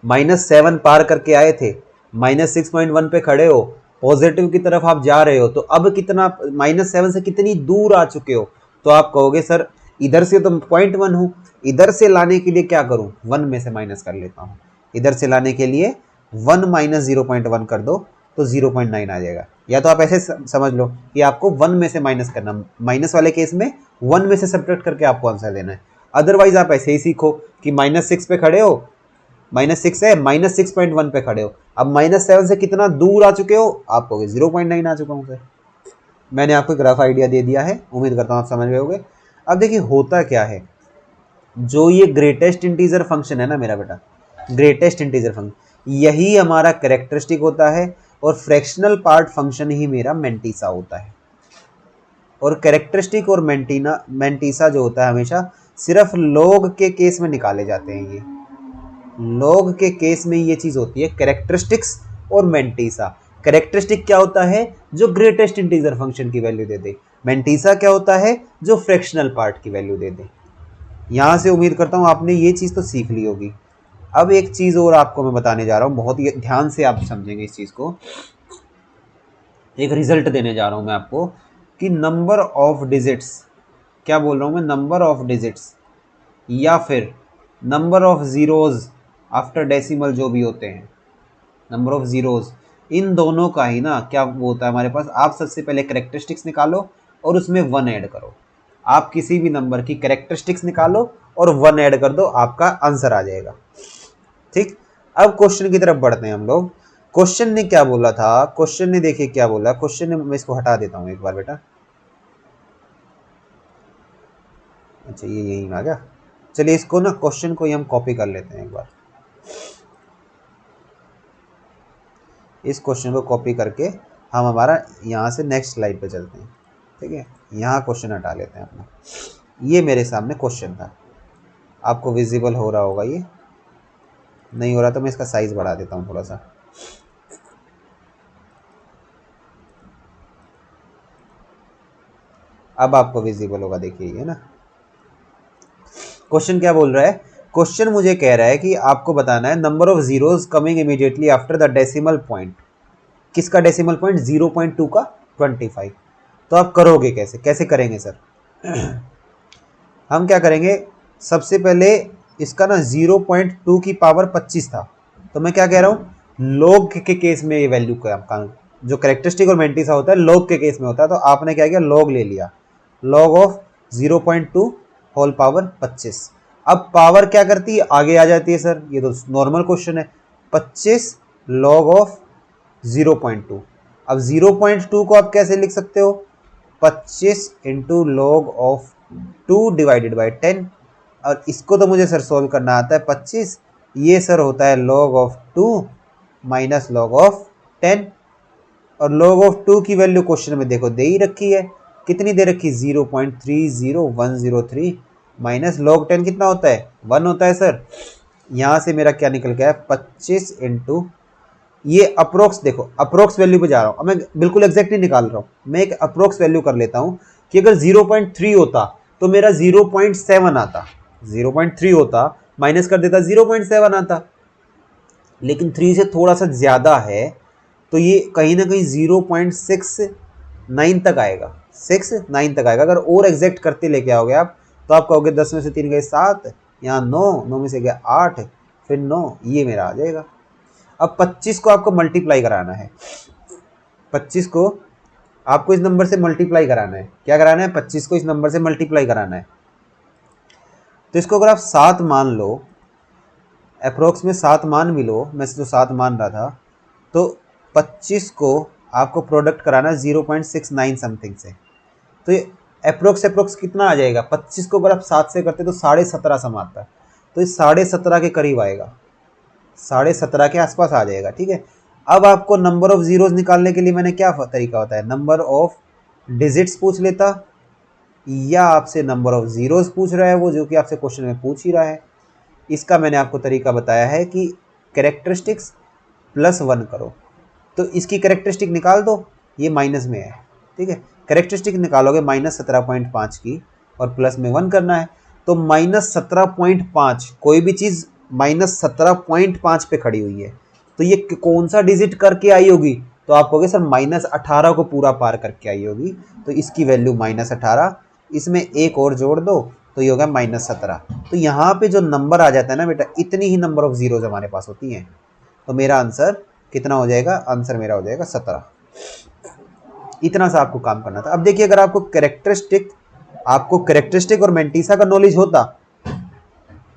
-7 पार करके आए थे, -6.1 पे खड़े हो, पॉजिटिव की तरफ आप जा रहे हो, तो अब कितना, -7 से कितनी दूर आ चुके हो। तो आप कहोगे सर इधर से तो 0.1 हूँ, इधर से लाने के लिए क्या करूँ, 1 में से माइनस कर लेता हूँ। इधर से लाने के लिए 1 - 0.1 कर दो तो 0.9 आ जाएगा। या तो आप ऐसे समझ लो कि आपको 1 में से माइनस करना, माइनस वाले केस में 1 में से सब्ट्रैक्ट करके आपको आंसर देना है। अदरवाइज आप ऐसे ही सीखो कि -6 पे खड़े हो, -6 है, -6.1 पे खड़े हो, अब -7 से कितना दूर आ चुके हो, आप कहोगे 0.9 आ चुका हूँ सर। मैंने आपको एक रफ आइडिया दे दिया है, उम्मीद करता हूँ आप समझ गए होंगे। अब देखिए होता क्या है, जो ये ग्रेटेस्ट इंटीजर फंक्शन है ना मेरा बेटा, ग्रेटेस्ट इंटीजर फंक्शन, यही हमारा कैरेक्टरिस्टिक होता है, और फ्रैक्शनल पार्ट फंक्शन ही मेरा मेंटीसा होता है। और कैरेक्टरिस्टिक और मेंटीसा जो होता है हमेशा सिर्फ लॉग के केस में निकाले जाते हैं। ये लॉग के केस में ये चीज होती है, कैरेक्टरिस्टिक्स और मेंटीसा। कैरेक्टरिस्टिक क्या होता है, जो ग्रेटेस्ट इंटीजर फंक्शन की वैल्यू दे दे। मेंटीसा क्या होता है, जो फ्रैक्शनल पार्ट की वैल्यू दे दे। यहां से उम्मीद करता हूं आपने ये चीज तो सीख ली होगी। अब एक चीज और आपको मैं बताने जा रहा हूं, बहुत ही ध्यान से आप समझेंगे इस चीज को। एक रिजल्ट देने जा रहा हूं मैं आपको कि नंबर ऑफ डिजिट्स, क्या बोल रहा हूं मैं, नंबर ऑफ डिजिट्स या फिर number of zeros after decimal जो भी होते हैं, नंबर ऑफ जीरोज, इन दोनों का ही ना क्या वो होता है हमारे पास। आप सबसे पहले कैरेक्टरिस्टिक्स निकालो और उसमें 1 ऐड करो। आप किसी भी नंबर की कैरेक्टरिस्टिक्स निकालो और 1 ऐड कर दो, आपका आंसर आ जाएगा। ठीक, अब क्वेश्चन की तरफ बढ़ते हैं हम लोग। क्वेश्चन ने क्या बोला था, क्वेश्चन ने देखिए क्या बोला, क्वेश्चन ने, मैं इसको हटा देता हूं एक बार बेटा। अच्छा ये यही आ गया। चलिए इसको ना, क्वेश्चन को ही हम कॉपी कर लेते हैं एक बार। इस क्वेश्चन को कॉपी करके हम हमारा यहाँ से नेक्स्ट स्लाइड पे चलते हैं। ठीक है, यहाँ क्वेश्चन हटा लेते हैं अपना। ये मेरे सामने क्वेश्चन था, आपको विजिबल हो रहा होगा, ये नहीं हो रहा तो मैं इसका साइज बढ़ा देता हूँ थोड़ा सा। अब आपको विजिबल होगा, देखिए ये ना। क्वेश्चन क्या बोल रहा है, क्वेश्चन मुझे कह रहा है कि आपको बताना है number of zeros coming immediately after the decimal point. किसका डेसिमल पॉइंट, 0.2 का 25। तो आप करोगे कैसे, कैसे करेंगे सर। हम क्या करेंगे, सबसे पहले इसका ना 0.2 की पावर 25 था, तो मैं क्या कह रहा हूँ, लॉग के केस में ये वैल्यू का जो कैरेक्टरिस्टिक और मेंटिसा होता है लॉग के केस में होता है, तो आपने क्या किया, लॉग ले लिया, लॉग ऑफ 0.2 होल पावर 25। अब पावर क्या करती है, आगे आ जाती है सर, ये तो नॉर्मल क्वेश्चन है, 25 लॉग ऑफ 0.2। अब 0.2 को आप कैसे लिख सकते हो, 25 into log of 2 divided by 10, और इसको तो मुझे सर सोल्व करना आता है 25, ये सर होता है log of 2 minus log of 10, और log ऑफ 2 की वैल्यू क्वेश्चन में देखो दे ही रखी है, कितनी दे रखी, 0.30103 माइनस log 10 कितना होता है, 1 होता है सर। यहां से मेरा क्या निकल गया है, 25 इंटू ये अप्रोक्स, देखो अप्रोक्स वैल्यू पे जा रहा हूं, अब मैं बिल्कुल एग्जैक्ट नहीं निकाल रहा हूं, मैं एक अप्रोक्स वैल्यू कर लेता हूं कि अगर 0.3 होता तो मेरा 0.7 आता, 0.3 होता माइनस कर देता 0.7 आता, लेकिन 3 से थोड़ा सा ज्यादा है तो ये कहीं ना कहीं 0.69 तक आएगा, 6-9 तक आएगा। अगर और एग्जैक्ट करते लेके आओगे आप तो आप कहोगे 10 में से 3 गए 7, यहाँ 9 में से गया 8, फिर 9, ये मेरा आ जाएगा। अब 25 को आपको मल्टीप्लाई कराना है, 25 को आपको इस नंबर से मल्टीप्लाई कराना है, क्या कराना है, 25 को इस नंबर से मल्टीप्लाई कराना है। तो इसको अगर आप 7 मान लो, अप्रोक्स में 7 मान भी लो, मैं जो 7 मान रहा था, तो 25 को आपको प्रोडक्ट कराना है 0.69 समथिंग से, तो ये अप्रोक्स कितना आ जाएगा, 25 को अगर आप 7 से करते तो 17.5 सम आता है, तो ये 17.5 के करीब आएगा, 17.5 के आसपास आ जाएगा, ठीक है। अब आपको नंबर ऑफ जीरोस निकालने के लिए मैंने क्या तरीका होता है, नंबर ऑफ डिजिट्स पूछ लेता, या आपसे नंबर ऑफ जीरोस पूछ रहा है वो, जो कि आपसे क्वेश्चन में पूछ ही रहा है। इसका मैंने आपको तरीका बताया है कि कैरेक्टरिस्टिक्स +1 करो, तो इसकी कैरेक्टरिस्टिक निकाल दो, ये माइनस में है, ठीक है, कैरेक्टरिस्टिक निकालोगे -17.5 की और प्लस में 1 करना है, तो -17.5, कोई भी चीज़ -17.5 पे खड़ी हुई है तो ये कौन सा डिजिट करके आई होगी, तो आप कहोगे सर -18 को पूरा पार करके आई होगी, तो इसकी वैल्यू -18, इसमें एक और जोड़ दो तो ये होगा -17। तो यहाँ पे जो नंबर आ जाता है ना बेटा, इतनी ही नंबर ऑफ जीरोज हमारे पास होती हैं, तो मेरा आंसर कितना हो जाएगा, आंसर मेरा हो जाएगा 17। इतना सा आपको काम करना था। अब देखिए, अगर आपको कैरेक्टरिस्टिक और मेंटिसा का नॉलेज होता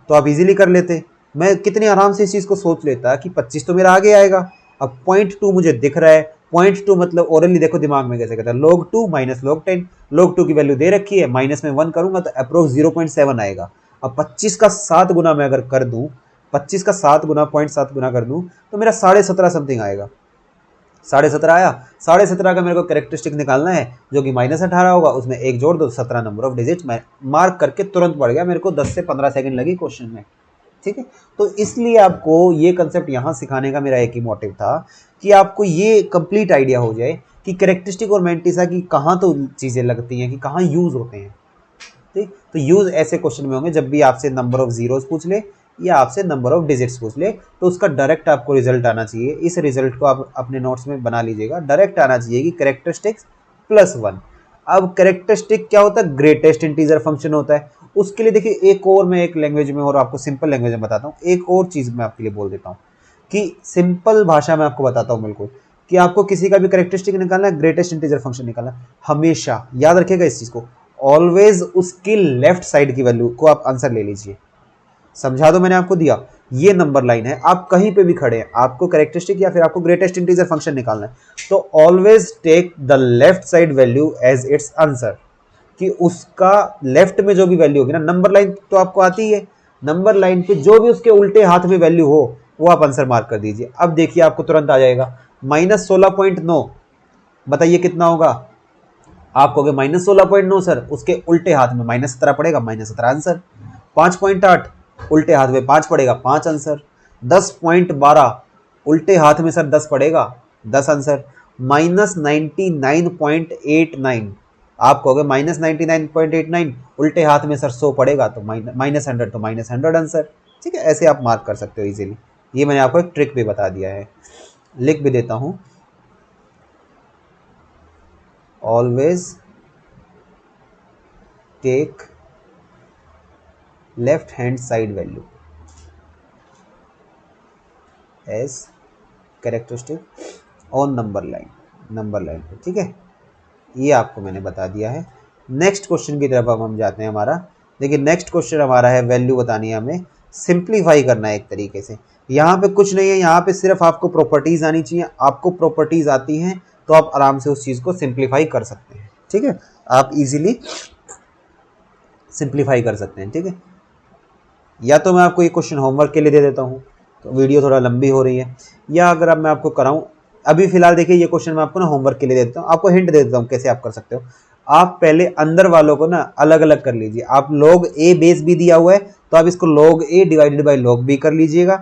तो आप इजीली कर लेते, मैं कितने आराम से इस चीज को सोच लेता कि 25 तो मेरा आगे आएगा। अब 0.2 मुझे दिख रहा है, 0.2 मतलब ओरली देखो दिमाग में कैसे कहता है, log 2 माइनस log 10, log 2 की वैल्यू दे रखी है, माइनस में 1 करूंगा तो अप्रोक्स 0.7 आएगा। अब 25 का 7 गुना मैं अगर कर दूं, 25 का 7 गुना 0.7 गुना कर दूं तो मेरा 17.5 समथिंग आएगा, 17.5 आया, 17.5 का मेरे को कैरेक्टरिस्टिक निकालना है जो कि -18 होगा, उसमें एक जोड़ दो, 17 नंबर ऑफ डिजिट मैं मार्क करके तुरंत पड़ गया, मेरे को 10 से 15 सेकंड लगी क्वेश्चन में, ठीक है। तो इसलिए आपको ये कंसेप्ट यहाँ सिखाने का मेरा एक ही मोटिव था कि आपको ये कंप्लीट आइडिया हो जाए कि कैरेक्टरिस्टिक और मेंटिसा की कहाँ तो चीज़ें लगती हैं, कि कहाँ यूज़ होते हैं, ठीक। तो यूज़ ऐसे क्वेश्चन में होंगे जब भी आपसे नंबर ऑफ जीरोस पूछ ले या आपसे नंबर ऑफ डिजिट्स पूछ ले, तो उसका डायरेक्ट आपको रिजल्ट आना चाहिए। इस रिजल्ट को आप अपने नोट्स में बना लीजिएगा, डायरेक्ट आना चाहिए कि कैरेक्टरिस्टिक्स +1। अब कैरेक्टरिस्टिक क्या होता है, ग्रेटेस्ट इंटीजर फंक्शन होता है। उसके लिए देखिए, एक और मैं एक लैंग्वेज में और आपको सिंपल लैंग्वेज में बताता हूँ, एक और चीज़ मैं आपके लिए बोल देता हूँ कि सिंपल भाषा में आपको बताता हूँ बिल्कुल, कि आपको किसी का भी कैरेक्टरिस्टिक निकालना है, ग्रेटेस्ट इंटीजर फंक्शन निकालना है, हमेशा याद रखिएगा इस चीज़ को, ऑलवेज उसकी लेफ्ट साइड की वैल्यू को आप आंसर ले लीजिए। समझा दो, मैंने आपको दिया, ये नंबर लाइन है, आप कहीं पे भी खड़े हैं, आपको कैरेक्टरिस्टिक या फिर आपको ग्रेटेस्ट इंटीजर फंक्शन निकालना है, तो always take the left side value as its answer, कि उसका लेफ्ट में जो भी वैल्यू होगी ना, नंबर लाइन तो आपको आती है, नंबर लाइन पे जो भी उसके उल्टे हाथ में वैल्यू हो वो आप आंसर मार्क कर दीजिए। अब देखिए आपको तुरंत आ जाएगा -16.9, बताइए कितना होगा, आप कहोगे -16.9 सर, उसके उल्टे हाथ में -17 पड़ेगा, -17 आंसर। 5.8 उल्टे हाथ में 5 पड़ेगा, 5 आंसर। 10.12 उल्टे हाथ में सर 10 पड़ेगा, 10 आंसर। -99.89 आप कहोगे -99.89 उल्टे हाथ में सर 100 पड़ेगा, तो -100 तो -100 आंसर, ठीक है। ऐसे आप मार्क कर सकते हो इजीली, ये मैंने आपको एक ट्रिक भी बता दिया है, लिख भी देता हूं, always take left hand side value as characteristic on number line पे, ठीक है। ये आपको मैंने बता दिया है। नेक्स्ट क्वेश्चन की तरफ अब हम जाते हैं। हमारा देखिए नेक्स्ट क्वेश्चन हमारा है वैल्यू बतानी है हमें, सिंप्लीफाई करना है एक तरीके से। यहाँ पे कुछ नहीं है, यहाँ पे सिर्फ आपको प्रॉपर्टीज आनी चाहिए। आपको प्रॉपर्टीज आती हैं तो आप आराम से उस चीज़ को सिंप्लीफाई कर सकते हैं, ठीक है। आप इजीली सिंप्लीफाई कर सकते हैं, ठीक है। या तो मैं आपको ये क्वेश्चन होमवर्क के लिए दे देता हूँ, तो वीडियो थोड़ा लंबी हो रही है, या अगर अब मैं आपको कराऊँ, अभी फिलहाल देखिए ये क्वेश्चन मैं आपको ना होमवर्क के लिए दे देता हूँ। आपको हिंट दे देता हूँ कैसे आप कर सकते हो। आप पहले अंदर वालों को ना अलग अलग कर लीजिए। आप log a बेस भी दिया हुआ है तो आप इसको log a divided by log b कर लीजिएगा,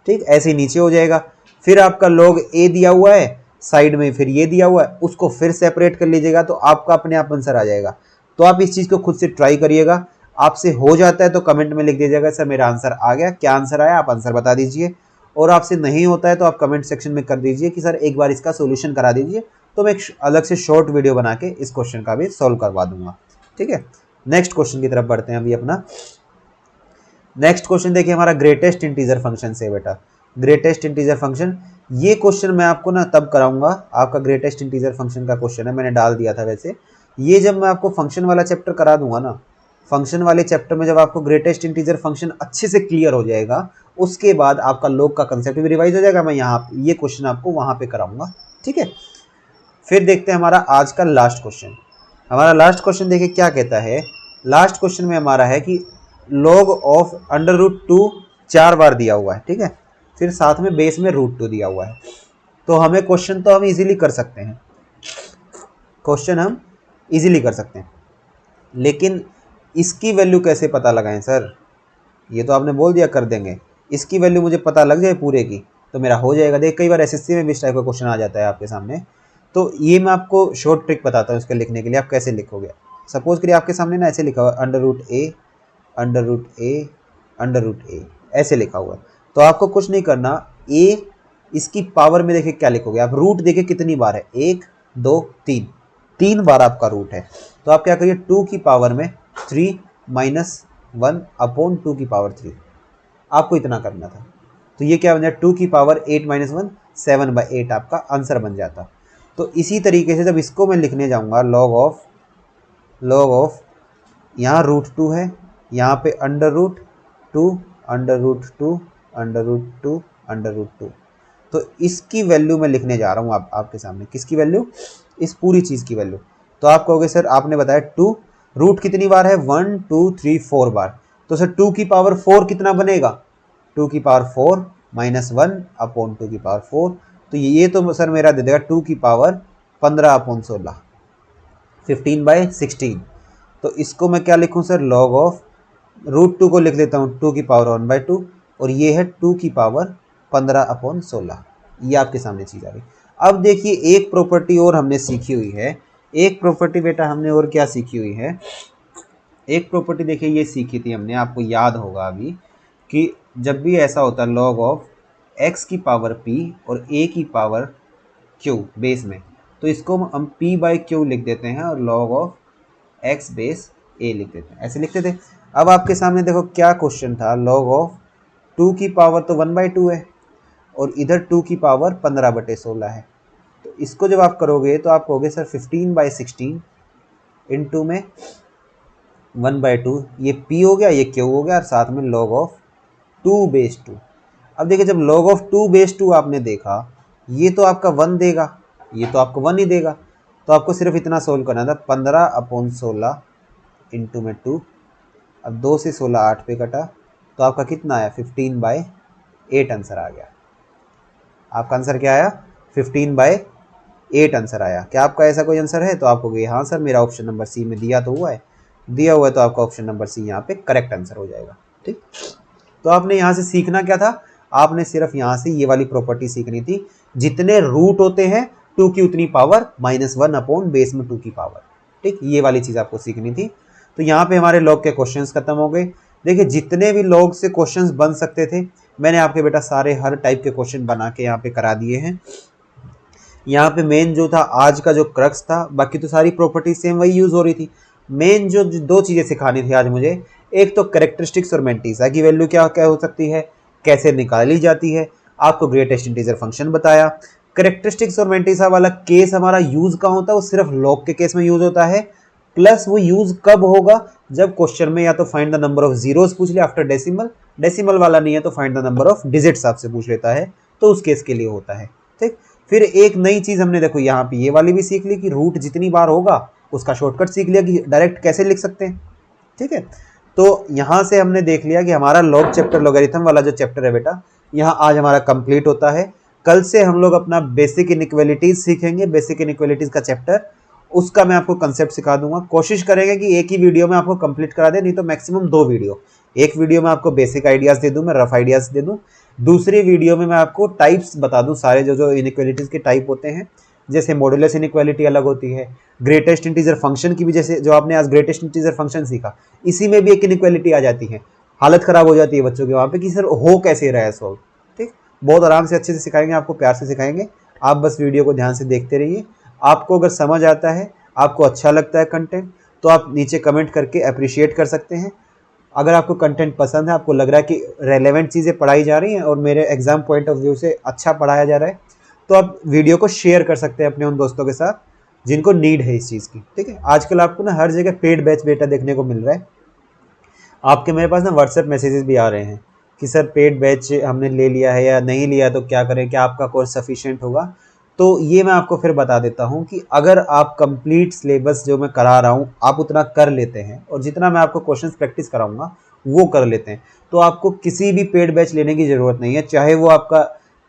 ठीक, ऐसे ही नीचे हो जाएगा। फिर आपका log a दिया हुआ है साइड में, फिर ये दिया हुआ है, उसको फिर सेपरेट कर लीजिएगा तो आपका अपने आप आंसर आ जाएगा। तो आप इस चीज़ को खुद से ट्राई करिएगा। आपसे हो जाता है तो कमेंट में लिख दीजिएगा सर मेरा आंसर आ गया। क्या आंसर आया आप आंसर बता दीजिए, और आपसे नहीं होता है तो आप कमेंट सेक्शन में कर दीजिए कि सर एक बार इसका सोल्यूशन करा दीजिए, तो मैं एक अलग से शॉर्ट वीडियो बना के इस क्वेश्चन का भी सॉल्व करवा दूंगा, ठीक है। नेक्स्ट क्वेश्चन की तरफ बढ़ते हैं अभी अपना। नेक्स्ट क्वेश्चन देखिए हमारा ग्रेटेस्ट इंटीजर फंक्शन से बेटा। ग्रेटेस्ट इंटीजर फंक्शन, ये क्वेश्चन मैं आपको ना तब कराऊंगा, आपका ग्रेटेस्ट इंटीजर फंक्शन का क्वेश्चन है, मैंने डाल दिया था वैसे। ये जब मैं आपको फंक्शन वाला चैप्टर करा दूंगा ना, फंक्शन वाले चैप्टर में जब आपको ग्रेटेस्ट इंटीजर फंक्शन अच्छे से क्लियर हो जाएगा, उसके बाद आपका log का कंसेप्ट भी रिवाइज हो जाएगा। मैं यहाँ ये क्वेश्चन आपको वहाँ पे कराऊंगा, ठीक है। फिर देखते हैं हमारा आज का लास्ट क्वेश्चन। हमारा लास्ट क्वेश्चन देखिए क्या कहता है। लास्ट क्वेश्चन में हमारा है कि log ऑफ √2 4 बार दिया हुआ है, ठीक है। फिर साथ में बेस में √2 दिया हुआ है। तो हमें क्वेश्चन तो हम इजीली कर सकते हैं, क्वेश्चन हम इजीली कर सकते हैं, लेकिन इसकी वैल्यू कैसे पता लगाएं सर? ये तो आपने बोल दिया कर देंगे, इसकी वैल्यू मुझे पता लग जाए पूरे की तो मेरा हो जाएगा। देख कई बार एसएससी में भी इस टाइप का क्वेश्चन आ जाता है आपके सामने, तो ये मैं आपको शॉर्ट ट्रिक बताता हूँ इसके लिखने के लिए। आप कैसे लिखोगे, सपोज करिए आपके सामने ना ऐसे लिखा हुआ √a ऐसे लिखा हुआ है, तो आपको कुछ नहीं करना। a इसकी पावर में देखिए क्या लिखोगे आप, रूट देखिए कितनी बार है, 1 2 3, 3 बार आपका रूट है। तो आप क्या करिए 2 की पावर में 3 माइनस 1 अपॉन 2 की पावर 3, आपको इतना करना था। तो ये क्या बन जाए 2 की पावर 8 माइनस 1 7/8 आपका आंसर बन जाता। तो इसी तरीके से जब इसको मैं लिखने जाऊंगा log ऑफ यहाँ √2 है, यहाँ पे √2 √2 तो इसकी वैल्यू मैं लिखने जा रहा हूँ आपके सामने। किसकी वैल्यू? इस पूरी चीज़ की वैल्यू। तो आप कहोगे सर आपने बताया 2, रूट कितनी बार है 1 2 3 4 बार, तो सर 2 की पावर 4 कितना बनेगा, 2 की पावर 4 माइनस 1 अपॉन 2 की पावर 4, तो ये तो सर मेरा दे देगा 2 की पावर 15 अपॉन 16 15/16। तो इसको मैं क्या लिखूं सर, log ऑफ √2 को लिख देता हूँ 2 की पावर 1/2, और ये है 2 की पावर 15 अपॉन 16। ये आपके सामने चीज़ आ गई। अब देखिए एक प्रॉपर्टी और हमने सीखी हुई है। एक प्रॉपर्टी बेटा हमने और क्या सीखी हुई है, एक प्रॉपर्टी देखिए ये सीखी थी हमने, आपको याद होगा अभी, कि जब भी ऐसा होता है log ऑफ x की पावर p और a की पावर q बेस में, तो इसको हम p/q लिख देते हैं और log of x base a लिख देते हैं, ऐसे लिखते थे। अब आपके सामने देखो क्या क्वेश्चन था, log ऑफ 2 की पावर तो 1/2 है और इधर 2 की पावर 15/16 है। तो इसको जब आप करोगे तो आप कहोगे सर 15/16 इंटू में 1/2, ये p हो गया ये q हो गया, और साथ में log ऑफ 2/2। अब देखिए जब log ऑफ 2/2 आपने देखा, ये तो आपका 1 देगा, ये तो आपको 1 ही देगा, तो आपको सिर्फ इतना सोल्व करना था 15/16 इंटू में 2। अब 2 से 16 8 पे कटा, तो आपका कितना आया 15/8 आंसर आ गया। आपका आंसर क्या आया 15/8 आंसर आया। क्या आपका ऐसा कोई आंसर है? तो आप कहोगे हाँ सर मेरा ऑप्शन नंबर सी में दिया तो हुआ है, दिया हुआ है, तो आपका ऑप्शन नंबर सी यहाँ पे करेक्ट आंसर हो जाएगा, ठीक। तो आपने यहाँ से सीखना क्या था, आपने सिर्फ यहाँ से ये वाली प्रॉपर्टी सीखनी थी, जितने रूट होते हैं 2 की उतनी पावर -1 अपॉन बेस में 2 की पावर, ठीक, ये वाली चीज़ आपको सीखनी थी। तो यहाँ पे हमारे लॉग के क्वेश्चंस खत्म हो गए। देखिए जितने भी लॉग से क्वेश्चंस बन सकते थे मैंने आपके बेटा सारे हर टाइप के क्वेश्चन बना के यहाँ पे करा दिए हैं। यहाँ पे मेन जो था आज का जो क्रक्स था, बाकी तो सारी प्रॉपर्टी सेम वही यूज़ हो रही थी, मेन जो दो चीज़ें सिखानी थी आज मुझे, एक तो करेक्टरिस्टिक्स और मेंटीसा की वैल्यू क्या क्या हो सकती है, कैसे निकाली जाती है, आपको ग्रेटेस्ट इंटीजर फंक्शन बताया। करेक्टरिस्टिक्स और मेंटीसा वाला केस हमारा यूज कहाँ होता है, वो सिर्फ लॉग के केस में यूज होता है, प्लस वो यूज कब होगा, जब क्वेश्चन में या तो find the number of zeros पूछ ले आफ्टर डेसिमल, डेसिमल वाला नहीं है तो find the number of digits आपसे पूछ लेता है, तो उस केस के लिए होता है। ठीक, फिर एक नई चीज हमने देखो यहाँ पे ये वाली भी सीख ली कि रूट जितनी बार होगा उसका शॉर्टकट सीख लिया कि डायरेक्ट कैसे लिख सकते हैं। ठीक है, तो यहाँ से हमने देख लिया कि हमारा लॉग चैप्टर, लॉगरिथम वाला जो चैप्टर है बेटा, यहाँ आज हमारा कंप्लीट होता है। कल से हम लोग अपना बेसिक इनइक्वालिटीज सीखेंगे, बेसिक इनइक्वालिटीज का चैप्टर, उसका मैं आपको कंसेप्ट सिखा दूंगा। कोशिश करेंगे कि एक ही वीडियो में आपको कंप्लीट करा दे, नहीं तो मैक्सिमम 2 वीडियो। एक वीडियो में आपको बेसिक आइडियाज दे दूं, मैं रफ आइडियाज दे दूं, दूसरी वीडियो में मैं आपको टाइप्स बता दूं, सारे जो जो इनइक्वालिटीज के टाइप होते हैं, जैसे मॉडुलस इनइक्वालिटी अलग होती है, ग्रेटेस्ट इंटीजर फंक्शन की भी, जैसे जो आपने आज ग्रेटेस्ट इंटीजर फंक्शन सीखा, इसी में भी एक इनइक्वालिटी आ जाती है, हालत खराब हो जाती है बच्चों के वहाँ पे कि सर हो कैसे रहा है सॉल्व। ठीक, बहुत आराम से अच्छे से सिखाएंगे, आपको प्यार से सिखाएंगे, आप बस वीडियो को ध्यान से देखते रहिए। आपको अगर समझ आता है, आपको अच्छा लगता है कंटेंट, तो आप नीचे कमेंट करके अप्रिशिएट कर सकते हैं। अगर आपको कंटेंट पसंद है, आपको लग रहा है कि रेलेवेंट चीज़ें पढ़ाई जा रही हैं और मेरे एग्जाम पॉइंट ऑफ व्यू से अच्छा पढ़ाया जा रहा है, तो आप वीडियो को शेयर कर सकते हैं अपने उन दोस्तों के साथ जिनको नीड है इस चीज़ की। ठीक है, आजकल आपको ना हर जगह पेड बैच बेटा देखने को मिल रहा है। आपके मेरे पास ना व्हाट्सएप मैसेजेस भी आ रहे हैं कि सर पेड बैच हमने ले लिया है या नहीं लिया, तो क्या करें, क्या आपका कोर्स सफिशिएंट होगा। तो ये मैं आपको फिर बता देता हूँ कि अगर आप कंप्लीट सिलेबस जो मैं करा रहा हूँ आप उतना कर लेते हैं, और जितना मैं आपको क्वेश्चंस प्रैक्टिस कराऊंगा वो कर लेते हैं, तो आपको किसी भी पेड बैच लेने की ज़रूरत नहीं है, चाहे वो आपका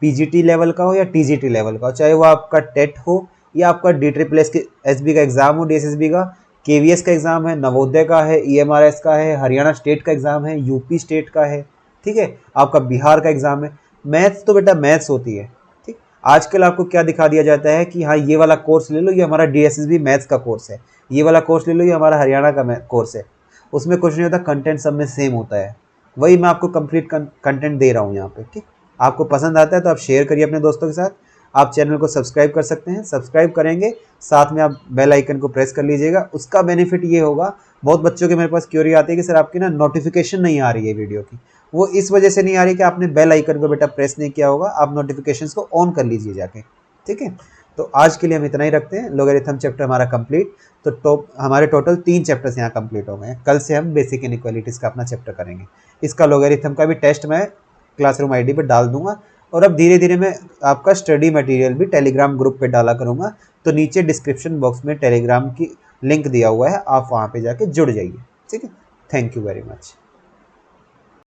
पीजीटी लेवल का हो या टीजीटी लेवल का हो, चाहे वो आपका टेट हो या आपका DSSB का एग्ज़ाम हो, DSSB का, KVS का एग्ज़ाम है, नवोदय का है, EMRS का है, हरियाणा स्टेट का एग्ज़ाम है, यूपी स्टेट का है, ठीक है, आपका बिहार का एग्ज़ाम है। मैथ्स तो बेटा मैथ्स होती है। ठीक, आजकल आपको क्या दिखा दिया जाता है कि हाँ ये वाला कोर्स ले लो, ये हमारा DSSB मैथ्स का कोर्स है, ये वाला कोर्स ले लो, ये हमारा हरियाणा का कोर्स है। उसमें कुछ नहीं होता, कंटेंट सब में सेम होता है। वही मैं आपको कंप्लीट कंटेंट दे रहा हूँ यहाँ पे। ठीक, आपको पसंद आता है तो आप शेयर करिए अपने दोस्तों के साथ। आप चैनल को सब्सक्राइब कर सकते हैं, सब्सक्राइब करेंगे साथ में आप बेल आइकन को प्रेस कर लीजिएगा। उसका बेनिफिट ये होगा, बहुत बच्चों के मेरे पास क्वेरी आती है कि सर आपकी ना नोटिफिकेशन नहीं आ रही है वीडियो की। वो इस वजह से नहीं आ रही कि आपने बेल आइकन को बेटा प्रेस नहीं किया होगा, आप नोटिफिकेशंस को ऑन कर लीजिए जाके। ठीक है, तो आज के लिए हम इतना ही रखते हैं। लॉगरिथम चैप्टर हमारा कंप्लीट, तो हमारे टोटल 3 चैप्टर्स यहाँ कंप्लीट हो गए हैं। कल से हम बेसिक इनइक्वालिटीज़ का अपना चैप्टर करेंगे। इसका लॉगरिथम का भी टेस्ट मैं क्लासरूम आईडी पर डाल दूंगा, और अब धीरे धीरे मैं आपका स्टडी मटेरियल भी टेलीग्राम ग्रुप पे डाला करूँगा। तो नीचे डिस्क्रिप्शन बॉक्स में टेलीग्राम की लिंक दिया हुआ है, आप वहाँ पे जाके जुड़ जाइए। ठीक है, थैंक यू वेरी मच।